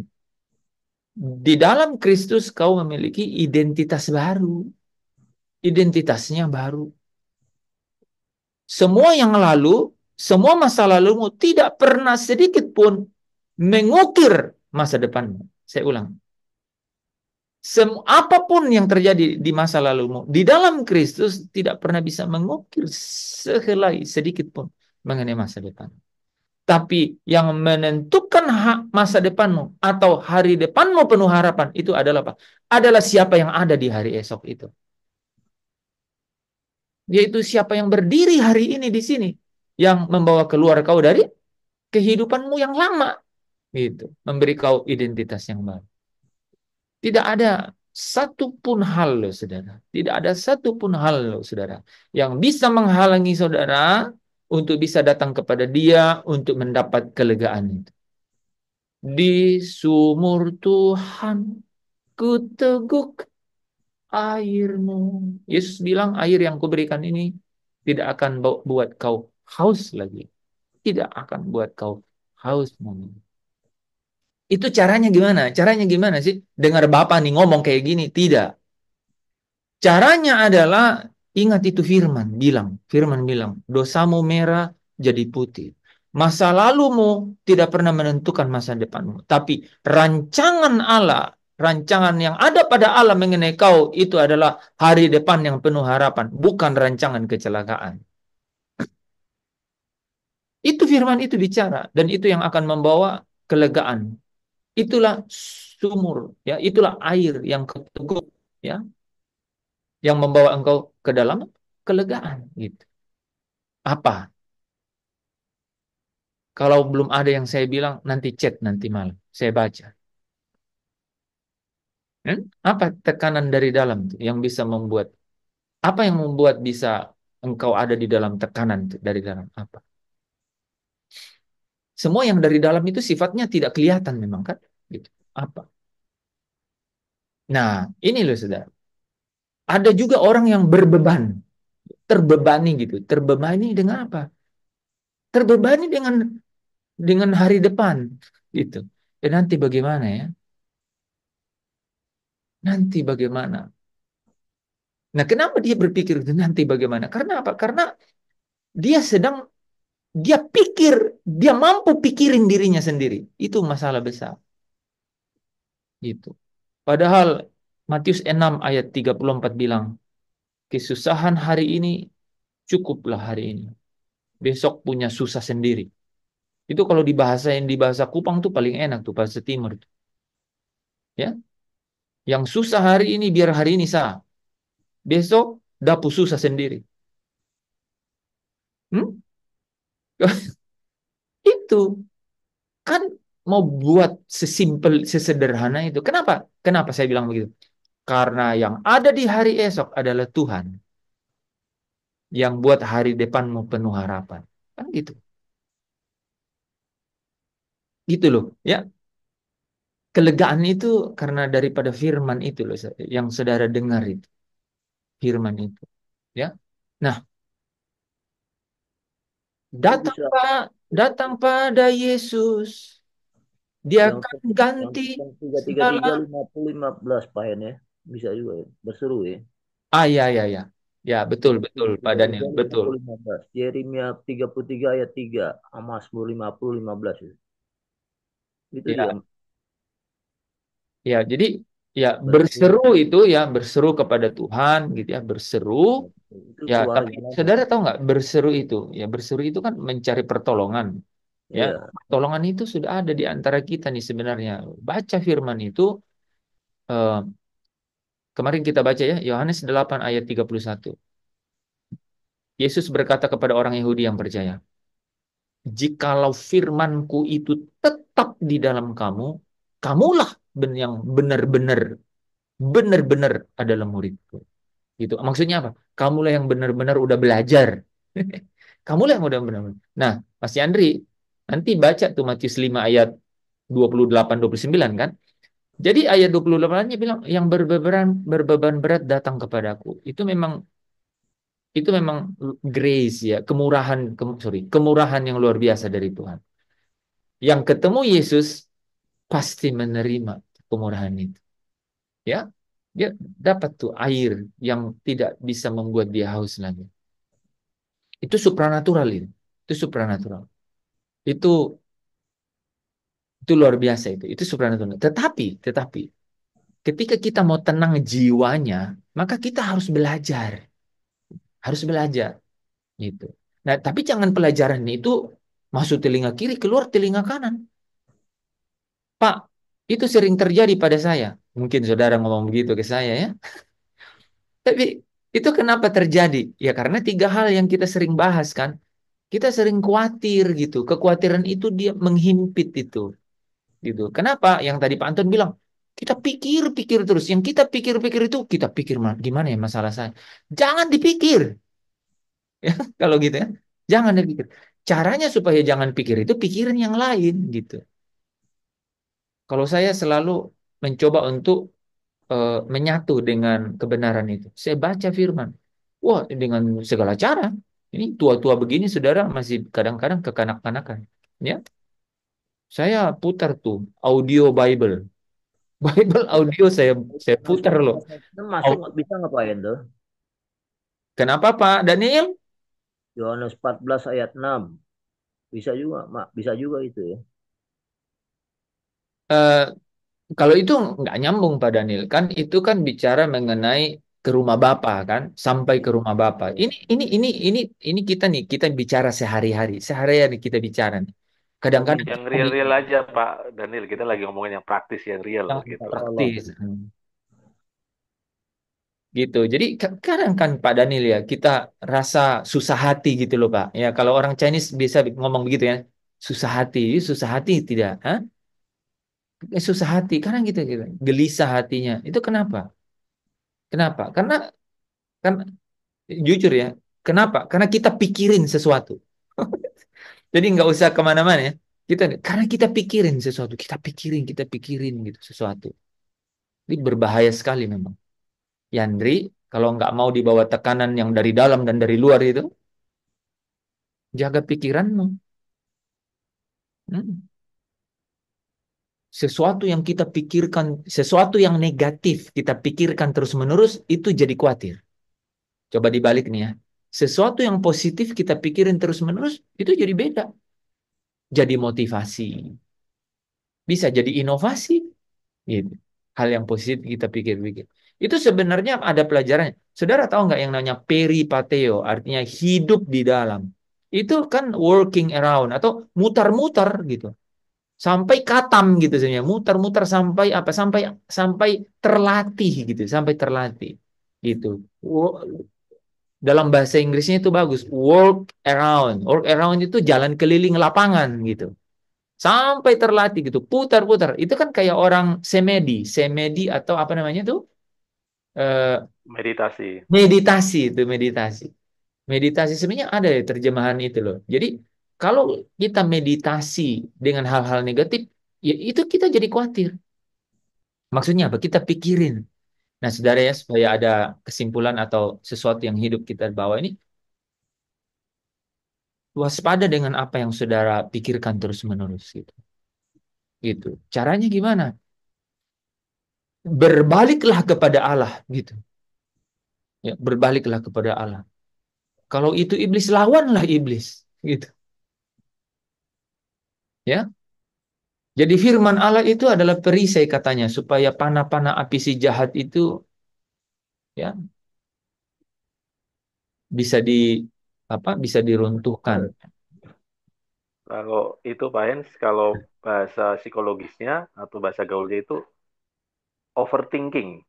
di dalam Kristus kau memiliki identitas baru. Identitasnya baru. Semua yang lalu, semua masa lalumu tidak pernah sedikit pun mengukir masa depanmu. Saya ulang. Apapun yang terjadi di masa lalumu, di dalam Kristus tidak pernah bisa mengukir sehelai sedikit pun mengenai masa depan. Tapi yang menentukan masa depanmu atau hari depanmu penuh harapan itu adalah apa? Adalah siapa yang ada di hari esok itu. Yaitu siapa yang berdiri hari ini di sini, yang membawa keluar kau dari kehidupanmu yang lama, gitu, memberi kau identitas yang baru. Tidak ada satupun hal loh saudara, tidak ada satupun hal loh saudara yang bisa menghalangi saudara untuk bisa datang kepada Dia untuk mendapat kelegaan itu. Di sumur Tuhan ku teguk airmu. Yesus bilang, air yang kuberikan ini tidak akan buat kau haus lagi. Tidak akan buat kau haus lagi. Itu caranya gimana? Caranya gimana sih? Dengar Bapak nih ngomong kayak gini? Tidak. Caranya adalah ingat itu Firman bilang, dosamu merah jadi putih. Masa lalumu tidak pernah menentukan masa depanmu. Tapi rancangan Allah, rancangan yang ada pada Allah mengenai kau itu adalah hari depan yang penuh harapan. Bukan rancangan kecelakaan. Itu firman itu bicara. Dan itu yang akan membawa kelegaan. Itulah sumur, ya, itulah air yang keteguk, ya, yang membawa engkau ke dalam kelegaan gitu. Apa? Kalau belum ada yang saya bilang, nanti chat nanti malam. Saya baca. Apa tekanan dari dalam tuh yang bisa membuat, apa yang membuat bisa engkau ada di dalam tekanan tuh, dari dalam apa? Semua yang dari dalam itu sifatnya tidak kelihatan memang kan? Gitu. Apa? Nah, ini loh saudara. Ada juga orang yang berbeban, terbebani gitu. Terbebani dengan apa? Terbebani dengan hari depan gitu. Dan nanti bagaimana ya? Nanti bagaimana? Nah, kenapa dia berpikir nanti bagaimana? Karena apa? Karena dia dia pikir, dia mampu pikirin dirinya sendiri. Itu masalah besar. Gitu. Padahal Matius 6 ayat 34 bilang, kesusahan hari ini cukuplah hari ini. Besok punya susah sendiri. Itu kalau dibahasain di bahasa Kupang tuh paling enak tuh, bahasa Timur. Ya. Yang susah hari ini biar hari ini sah. Besok dapur susah sendiri. Itu kan mau buat sesimpel, sesederhana itu. Kenapa? Kenapa saya bilang begitu? Karena yang ada di hari esok adalah Tuhan yang buat hari depanmu penuh harapan. Kan gitu. Gitu loh, ya. Kelegaan itu karena daripada firman itu loh yang saudara dengar itu. Firman itu, ya. Nah, datang pada Yesus. Dia akan ganti segala. 3:15 Pak Hen ya. Bisa juga ya. Berseru ya. Ya. Ya, betul Pak Daniel, betul. Yeremia 33 ayat 3, Mazmur 50 15 itu. Itu ya. dia. Ya, jadi ya berseru itu ya, berseru kepada Tuhan gitu ya, berseru. Itu Ya, tapi saudara tahu nggak, berseru itu ya, berseru itu kan mencari pertolongan. Ya, pertolongan itu sudah ada di antara kita nih sebenarnya. Baca firman itu, kemarin kita baca ya, Yohanes 8 ayat 31. Yesus berkata kepada orang Yahudi yang percaya, jikalau firmanku itu tetap di dalam kamu, kamulah yang benar-benar adalah muridku. Gitu. Maksudnya apa? Kamulah yang benar-benar udah belajar. Kamulah yang udah benar-benar. Nah, Mas Yandri, nanti baca tuh Matius 5 ayat 28-29 kan. Jadi ayat 28-nya bilang yang berbeban berat datang kepadaku. Itu memang grace ya, kemurahan yang luar biasa dari Tuhan. Yang ketemu Yesus pasti menerima kemurahan itu. Ya, dia dapat tuh air yang tidak bisa membuat dia haus lagi. Itu supranatural itu. Itu supranatural. Itu itu luar biasa itu. Itu supranatural. Tetapi ketika kita mau tenang jiwanya, maka kita harus belajar. Harus belajar gitu. Nah, tapi jangan pelajaran itu masuk telinga kiri, keluar telinga kanan. Pak, itu sering terjadi pada saya. Mungkin saudara ngomong begitu ke saya ya. Tapi itu kenapa terjadi? Ya karena tiga hal yang kita sering bahas kan. Kita sering khawatir gitu. Kekhawatiran itu dia menghimpit itu. Gitu. Kenapa? Yang tadi Pak Anton bilang, kita pikir-pikir terus. Yang kita pikir-pikir itu, kita pikir gimana ya masalah saya. Jangan dipikir. Ya, kalau gitu ya. Jangan dipikir. Caranya supaya jangan pikir itu, pikirin yang lain gitu. Kalau saya selalu mencoba untuk menyatu dengan kebenaran itu. Saya baca firman. Wah, dengan segala cara. Ini tua-tua begini, saudara, masih kadang-kadang kekanak-kanakan. Ya, saya putar tuh audio Bible. Bible audio saya putar loh. Masuk bisa ngapain tuh? Kenapa Pak Daniel? Yohanes 14 ayat 6. Bisa juga, Mak. Bisa juga itu ya. Eh, Kalau itu nggak nyambung Pak Daniel, kan itu kan bicara mengenai ke rumah Bapa kan, sampai ke rumah Bapa. Ini kita bicara sehari-hari, sehari-hari kita bicara nih. Kadang-kadang Yang real-real aja Pak Daniel, kita lagi ngomongin yang praktis, yang real yang gitu. praktis. Gitu. Jadi kadang kan Pak Daniel ya, kita rasa susah hati gitu loh Pak. Ya kalau orang Chinese bisa ngomong begitu ya, susah hati tidak? Hah? Susah hati, karena gitu, gelisah hatinya. Itu kenapa? Kenapa? Kan jujur ya, kenapa? Karena kita pikirin sesuatu. Jadi nggak usah kemana-mana ya. Karena kita pikirin sesuatu, kita pikirin gitu sesuatu. Ini berbahaya sekali memang. Yandri, kalau nggak mau dibawa tekanan yang dari dalam dan dari luar itu, jaga pikiranmu. Hmm. Sesuatu yang kita pikirkan, sesuatu yang negatif kita pikirkan terus-menerus, itu jadi khawatir. Coba dibalik nih ya. Sesuatu yang positif kita pikirin terus-menerus, itu jadi beda. Jadi motivasi. Bisa jadi inovasi. Gitu. Hal yang positif kita pikir-pikir. Itu sebenarnya ada pelajarannya. Saudara tahu nggak yang namanya peripateo, artinya hidup di dalam. Itu kan working around atau mutar-mutar gitu. Sampai katam gitu sebenarnya, mutar-mutar sampai apa? Sampai terlatih gitu, sampai terlatih gitu. Dalam bahasa Inggrisnya itu bagus, work around. Work around itu jalan keliling lapangan gitu. Sampai terlatih gitu, putar-putar. Itu kan kayak orang semedi atau apa namanya tuh? Eh, Meditasi. meditasi. Meditasi sebenarnya ada ya terjemahan itu loh. Jadi kalau kita meditasi dengan hal-hal negatif, ya itu kita jadi khawatir. Maksudnya apa? Kita pikirin. Nah, saudara ya, supaya ada kesimpulan atau sesuatu yang hidup kita bawa ini, waspada dengan apa yang saudara pikirkan terus-menerus gitu. Gitu. Caranya gimana? Berbaliklah kepada Allah gitu. Ya, berbaliklah kepada Allah. Kalau itu iblis, lawanlah iblis gitu. Ya. Jadi firman Allah itu adalah perisai katanya supaya panah-panah api si jahat itu ya bisa bisa diruntuhkan. Kalau itu Pak Hens, kalau bahasa psikologisnya atau bahasa gaulnya itu overthinking.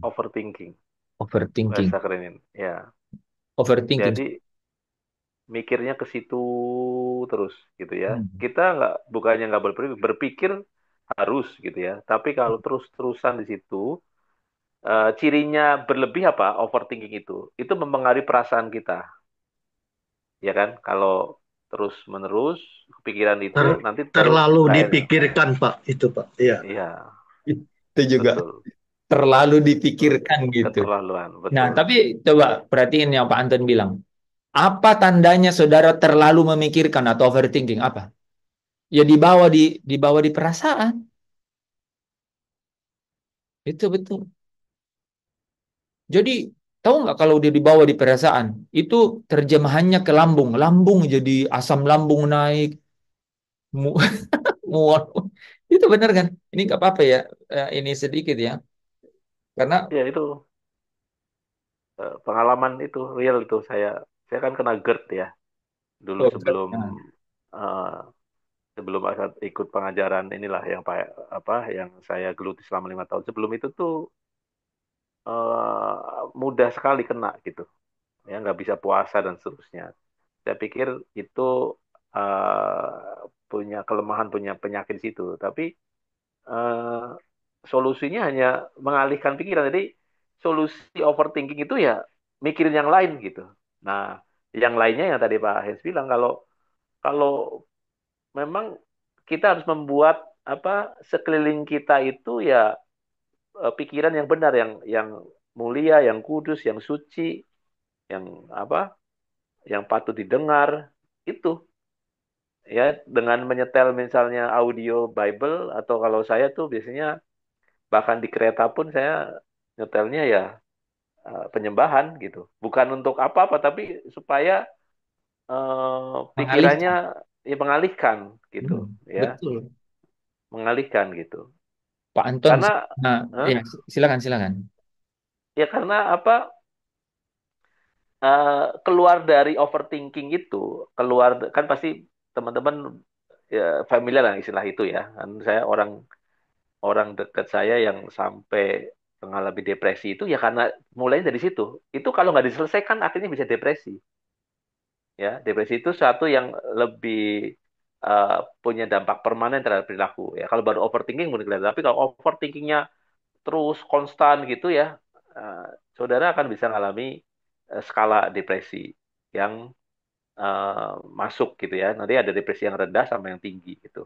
Overthinking. Overthinking. Bahasa kerenin. Ya. Overthinking. Jadi mikirnya ke situ terus gitu ya. Kita bukannya nggak berpikir harus gitu ya. Tapi kalau terus-terusan di situ, cirinya berlebih apa? Overthinking itu mempengaruhi perasaan kita, ya kan? Kalau terus-menerus kepikiran itu nanti terlalu dipikirkan Pak itu Pak. Iya. Iya. Itu juga betul. terlalu dipikirkan gitu. Keterlaluan, Nah, betul. tapi coba perhatiin yang Pak Anton bilang. Apa tandanya saudara terlalu memikirkan atau overthinking? Apa? Ya dibawa di perasaan. Itu betul. Jadi tahu nggak kalau dia dibawa di perasaan, itu terjemahannya ke lambung. Lambung jadi asam lambung naik, mu- mual. Itu benar kan? Ini nggak apa-apa ya. Ini sedikit ya. Karena Ya itu pengalaman itu real itu saya kan kena GERD ya dulu oh, sebelum nah, eh, sebelum saya ikut pengajaran inilah yang apa yang saya geluti selama 5 tahun sebelum itu tuh mudah sekali kena gitu ya nggak bisa puasa dan seterusnya. Saya pikir itu punya kelemahan punya penyakit situ tapi eh, solusinya hanya mengalihkan pikiran. Jadi solusi overthinking itu ya mikirin yang lain gitu. Nah, yang lainnya yang tadi Pak Hes bilang kalau kalau memang kita harus membuat apa sekeliling kita itu ya pikiran yang benar, yang mulia, yang kudus, yang suci, yang apa, yang patut didengar itu ya dengan menyetel misalnya audio Bible atau kalau saya tuh biasanya bahkan di kereta pun saya nyetelnya ya penyembahan gitu. Bukan untuk apa-apa, tapi supaya pikirannya mengalihkan. ya mengalihkan gitu, ya Betul. mengalihkan gitu. Pak Anton, Karena nah, eh, ya silakan silakan. ya karena apa? Keluar dari overthinking itu, keluar kan pasti teman-teman ya, familiar lah istilah itu ya. Kan saya orang orang dekat saya yang sampai mengalami depresi itu ya karena mulai dari situ. Itu kalau nggak diselesaikan akhirnya bisa depresi. Ya, depresi itu suatu yang lebih eh, punya dampak permanen terhadap perilaku. Ya, kalau baru overthinking mungkin kelihatan. Tapi kalau overthinkingnya terus konstan gitu ya, eh, saudara akan bisa mengalami skala depresi yang eh, masuk gitu ya. Nanti ada depresi yang rendah sama yang tinggi gitu.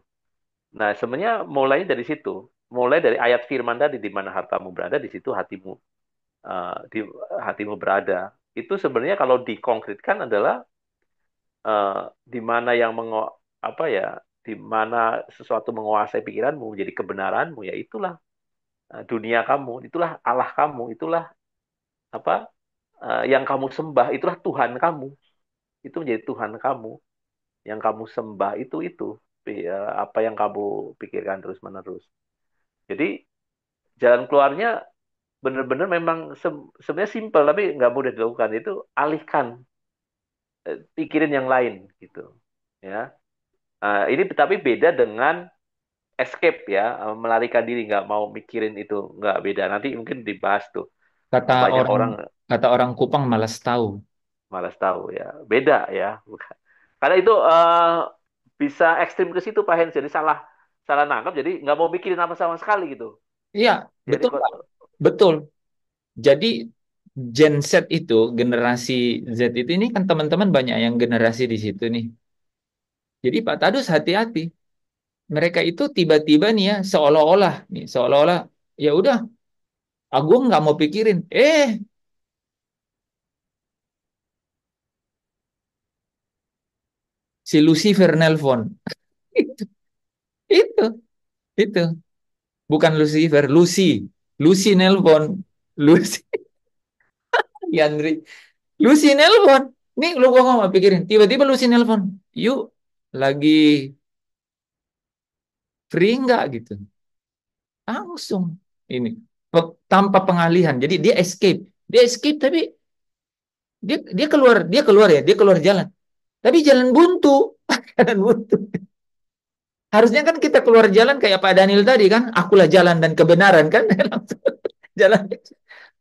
Nah, sebenarnya mulai dari situ. Mulai dari ayat firman tadi di mana hartamu berada, di situ hatimu di hatimu berada. Itu sebenarnya kalau dikonkretkan adalah eh, di mana yang apa ya, di mana sesuatu menguasai pikiranmu menjadi kebenaranmu, ya itulah dunia kamu, itulah Allah kamu, itulah apa yang kamu sembah, itulah Tuhan kamu, itu menjadi Tuhan kamu, yang kamu sembah itu apa yang kamu pikirkan terus menerus. Jadi jalan keluarnya benar-benar memang sebenarnya simpel tapi nggak mudah dilakukan itu alihkan pikirin yang lain gitu ya. Ini tapi beda dengan escape ya, melarikan diri nggak mau mikirin itu nggak beda. Nanti mungkin dibahas tuh. Kata Banyak orang orang kata orang Kupang malas tahu. malas tahu ya, beda ya. Karena itu bisa ekstrim ke situ Pak Hens. Jadi salah salah nangkap. Jadi nggak mau mikirin apa sama sekali gitu. Iya, Jadi betul Pak. Betul. Jadi Gen Z itu, generasi Z itu ini kan teman-teman banyak yang generasi di situ nih. Jadi Pak Tadus hati-hati. Mereka itu tiba-tiba nih ya seolah-olah ya udah, aku nggak mau pikirin. Si Lucifer nelpon. Itu, itu, itu. Bukan Lucifer, Lucy. Lucy nelpon. Lucy, Yandri. Lucy nelpon. Nih lu gua nggak mau pikirin. Tiba-tiba Lucy nelpon. Yuk, lagi free nggak gitu. Langsung ini tanpa pengalihan. Jadi dia escape. Dia escape tapi dia keluar jalan. Tapi jalan buntu. Jalan buntu. Harusnya kan kita keluar jalan kayak Pak Daniel tadi kan, akulah jalan dan kebenaran kan, langsung jalan,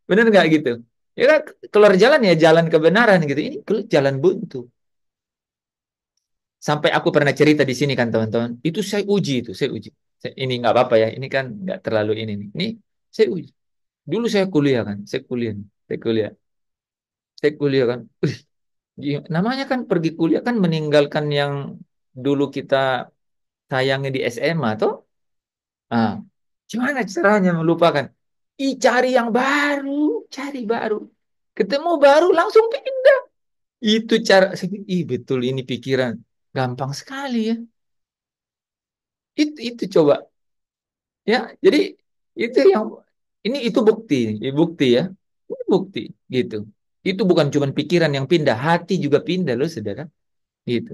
bener nggak gitu? Ya kan keluar jalan ya jalan kebenaran gitu. Ini jalan buntu. Sampai aku pernah cerita di sini kan teman-teman, itu saya uji itu, saya uji. Ini nggak apa-apa ya, ini kan nggak terlalu ini nih. Ini saya uji. Dulu saya kuliah kan, saya kuliah kan. Namanya kan pergi kuliah kan meninggalkan yang dulu kita sayangi di SMA tuh. Ah, Gimana caranya melupakan? Cari yang baru, cari baru. Ketemu baru langsung pindah. Itu cara, betul ini pikiran. Gampang sekali ya. Itu coba. Ya, jadi itu yang, itu bukti, bukti ya. Ini bukti gitu. Itu bukan cuma pikiran yang pindah, hati juga pindah loh, saudara. Gitu.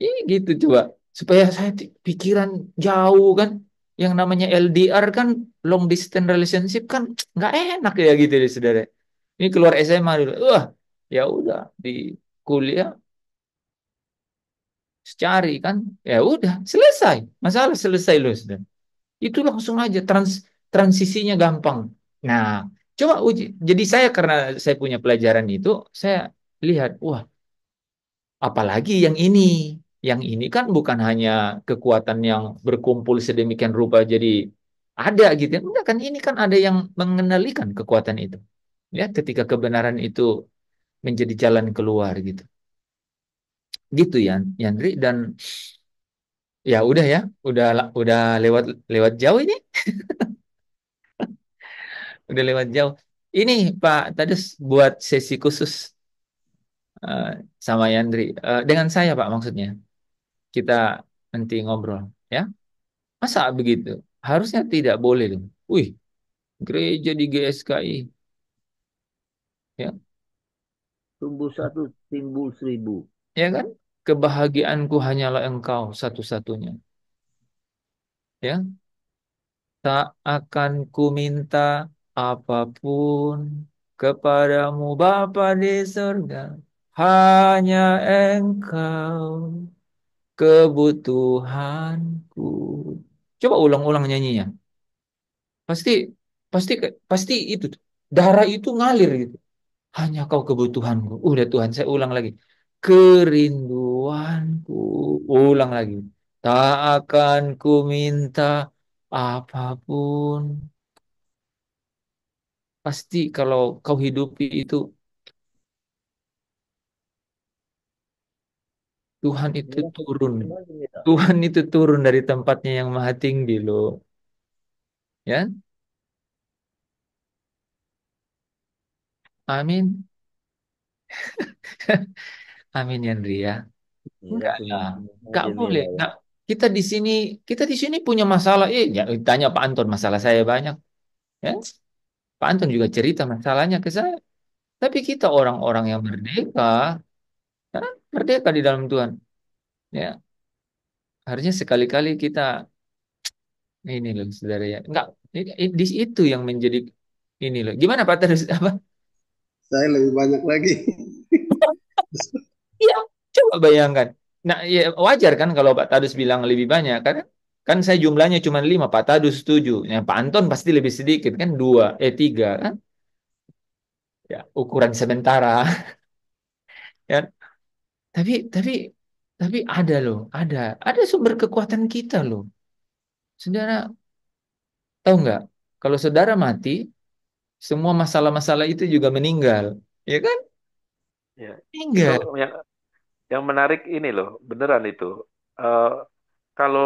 Ini gitu coba. Supaya saya pikiran jauh kan. Yang namanya LDR kan, long distance relationship kan nggak enak ya gitu deh saudara. Ini keluar SMA dulu. Wah, ya udah di kuliah cari kan. Ya udah, selesai. Masalah selesai loh saudara. Itu langsung aja transisinya gampang. Nah, coba uji. Jadi saya karena saya punya pelajaran itu, saya lihat, wah, apalagi yang ini. Yang ini kan bukan hanya kekuatan yang berkumpul sedemikian rupa jadi ada gitu. Enggak kan, ini kan ada yang mengendalikan kekuatan itu. Ya, ketika kebenaran itu menjadi jalan keluar gitu. Gitu ya, Yandri, dan ya udah ya, udah lewat lewat jauh ini, udah lewat jauh. Ini Pak Tadus buat sesi khusus eh, sama Yandri. Dengan saya Pak maksudnya. Kita nanti ngobrol ya. Masa begitu? Harusnya tidak boleh dong. Wih, gereja di GSKI ya. Tumbuh satu, timbul seribu. Ya kan? Kebahagiaanku hanyalah engkau satu-satunya. Ya, tak akan ku minta apapun kepadamu Bapa di surga. Hanya engkau kebutuhanku. Coba ulang-ulang nyanyinya. Pasti pasti pasti itu tuh. Darah itu ngalir gitu. Hanya kau kebutuhanku. Udah Tuhan, saya ulang lagi. Kerinduanku. Ulang lagi. Tak akan ku minta apapun. Pasti kalau kau hidupi itu, Tuhan itu Inilah turun. kemana kita. Tuhan itu turun dari tempatnya yang maha tinggi loh. Ya, amin. Amin ya Andri ya. Inilah Enggak lah. kemana Enggak boleh. jendela. Enggak. Kita di sini punya masalah. Ya, tanya Pak Anton, masalah saya banyak. Ya, Pak Anton juga cerita masalahnya ke saya. Tapi kita orang-orang yang merdeka, ya, merdeka di dalam Tuhan. Ya, harusnya sekali-kali kita ini loh, saudara ya. Enggak, itu yang menjadi ini loh. Gimana Pak terus apa? Saya lebih banyak lagi. Iya, coba bayangkan. Nah, ya wajar kan kalau Pak Tadus bilang lebih banyak, karena kan saya jumlahnya cuma 5, Pak Tadus 7. Ya, Pak Anton pasti lebih sedikit kan, 2, 3 kan? Ya, ukuran sementara. Ya, tapi tapi tapi ada loh, ada sumber kekuatan kita loh. Saudara tahu nggak? Kalau saudara mati, semua masalah-masalah itu juga meninggal, ya kan? Ya, itu Meninggal. yang menarik ini loh, beneran itu. Eh, kalau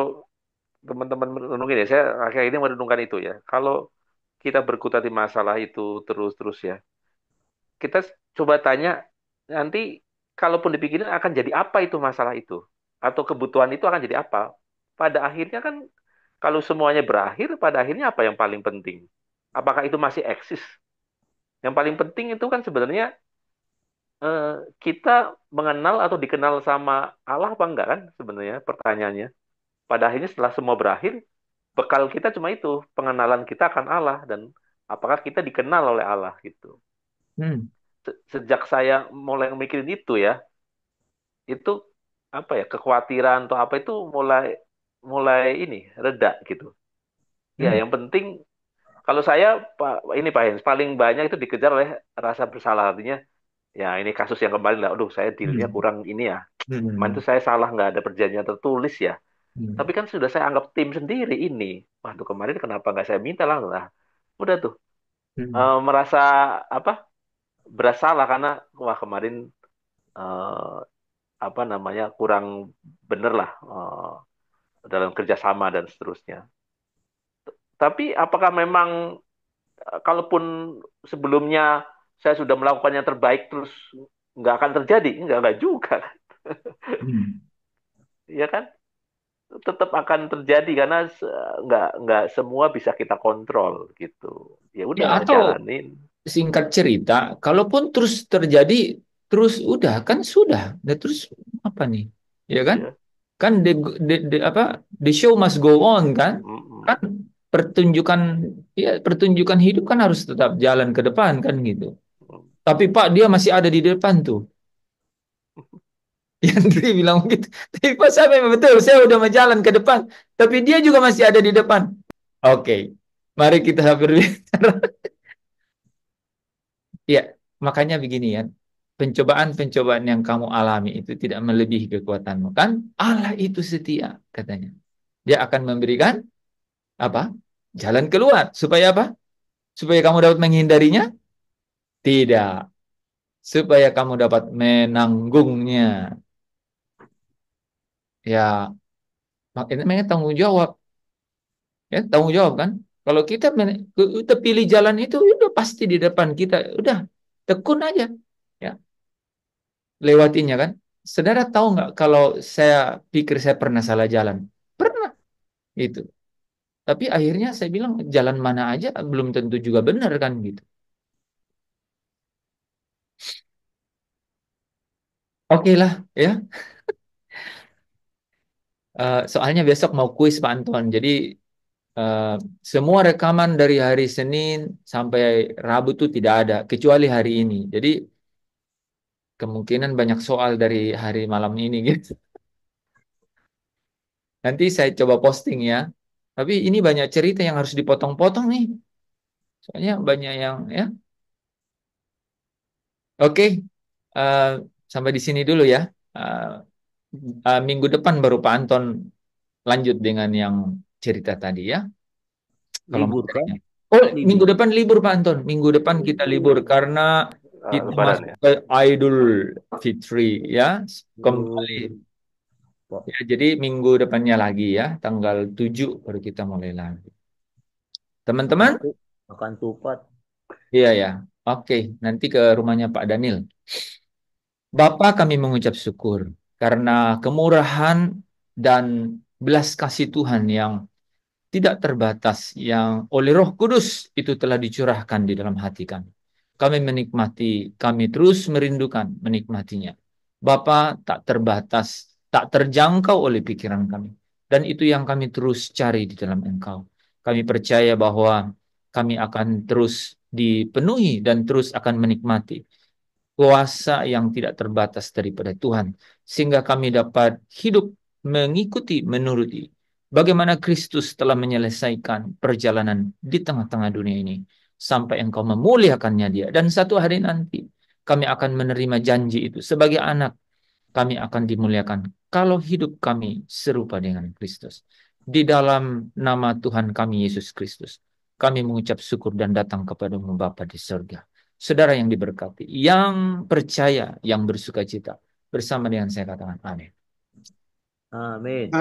teman-teman merenungin ya, saya akhir ini merenungkan itu ya. Kalau kita berkutat di masalah itu terus-terus ya, kita coba tanya nanti, kalaupun dipikirin akan jadi apa itu masalah itu, atau kebutuhan itu akan jadi apa. Pada akhirnya kan, kalau semuanya berakhir, pada akhirnya apa yang paling penting? Apakah itu masih eksis? Yang paling penting itu kan sebenarnya eh, kita mengenal atau dikenal sama Allah apa enggak kan sebenarnya pertanyaannya. Pada akhirnya setelah semua berakhir, bekal kita cuma itu, pengenalan kita akan Allah dan apakah kita dikenal oleh Allah gitu. Hmm. Sejak saya mulai mikirin itu ya, itu apa ya, kekhawatiran atau apa itu mulai mulai ini reda gitu. Ya, Hmm. yang penting kalau saya Pak, ini Pak Hens paling banyak itu dikejar oleh rasa bersalah, artinya ya ini kasus yang kemarin lah, aduh saya dealnya Hmm. kurang ini ya. Kemarin Hmm. itu saya salah nggak ada perjanjian tertulis ya. Hmm. Tapi kan sudah saya anggap tim sendiri ini. Waduh kemarin kenapa nggak saya minta lah. Lah. Udah tuh Hmm. merasa apa bersalah karena wah kemarin eh, apa namanya kurang bener lah dalam kerjasama dan seterusnya. Tapi apakah memang kalaupun sebelumnya saya sudah melakukan yang terbaik terus nggak akan terjadi? Enggak juga. Hmm. Ya kan? Tetap akan terjadi karena nggak semua bisa kita kontrol gitu. Ya Ya, udah atau jalanin. singkat cerita, kalaupun terus terjadi, terus udah kan sudah, dan terus apa nih, ya kan? Ya. Kan apa, the show must go on kan? Mm-mm. Kan pertunjukan, ya pertunjukan hidup kan harus tetap jalan ke depan kan gitu. Tapi Pak, dia masih ada di depan tuh. Yang Tri bilang begitu. Tapi Pak, saya memang betul, saya udah mau jalan ke depan, tapi dia juga masih ada di depan. Oke, mari kita berbicara. Ya, makanya begini ya. Pencobaan-pencobaan yang kamu alami itu tidak melebihi kekuatanmu. Kan Allah itu setia, katanya. Dia akan memberikan apa? Jalan keluar. Supaya apa? Supaya kamu dapat menghindarinya? Tidak. Supaya kamu dapat menanggungnya. Ya, makanya namanya tanggung jawab. Ya, tanggung jawab kan? Kalau kita pilih jalan itu, ya udah pasti di depan kita. Udah, tekun aja. Ya, lewatinya kan. Saudara tahu nggak kalau saya pikir saya pernah salah jalan? Pernah itu. Tapi akhirnya saya bilang jalan mana aja belum tentu juga benar kan gitu. Oke lah ya. Soalnya besok mau kuis Pak Anton. Jadi eh, semua rekaman dari hari Senin sampai Rabu tuh tidak ada kecuali hari ini. Jadi kemungkinan banyak soal dari hari malam ini gitu. Nanti saya coba posting ya. Tapi ini banyak cerita yang harus dipotong-potong nih. Soalnya banyak yang ya. Oke, eh, sampai di sini dulu ya. Eh, Minggu depan baru Pak Anton lanjut dengan yang cerita tadi ya. Kalau Libur kan? materinya. Oh, minggu Libur. depan libur Pak Anton. Minggu depan kita libur karena kita Lebaran masuk ya. ke Idul Fitri ya. Kembali. Kok Ya, jadi minggu depannya lagi ya, tanggal 7 baru kita mulai lagi. makan Teman-teman? tuh, makan tupat. Iya ya. Oke, nanti ke rumahnya Pak Daniel. Bapa, kami mengucap syukur karena kemurahan dan belas kasih Tuhan yang tidak terbatas yang oleh Roh Kudus itu telah dicurahkan di dalam hati kami. Kami menikmati, kami terus merindukan menikmatinya. Bapa, tak terbatas, tak terjangkau oleh pikiran kami. Dan itu yang kami terus cari di dalam Engkau. Kami percaya bahwa kami akan terus dipenuhi dan terus akan menikmati kuasa yang tidak terbatas daripada Tuhan, sehingga kami dapat hidup mengikuti, menuruti bagaimana Kristus telah menyelesaikan perjalanan di tengah-tengah dunia ini, sampai Engkau memuliakannya dia. Dan satu hari nanti, kami akan menerima janji itu. Sebagai anak, kami akan dimuliakan kalau hidup kami serupa dengan Kristus. Di dalam nama Tuhan kami, Yesus Kristus, kami mengucap syukur dan datang kepadamu Bapa di surga. Saudara yang diberkati, yang percaya, yang bersuka cita, bersama dengan saya katakan amin. Amin.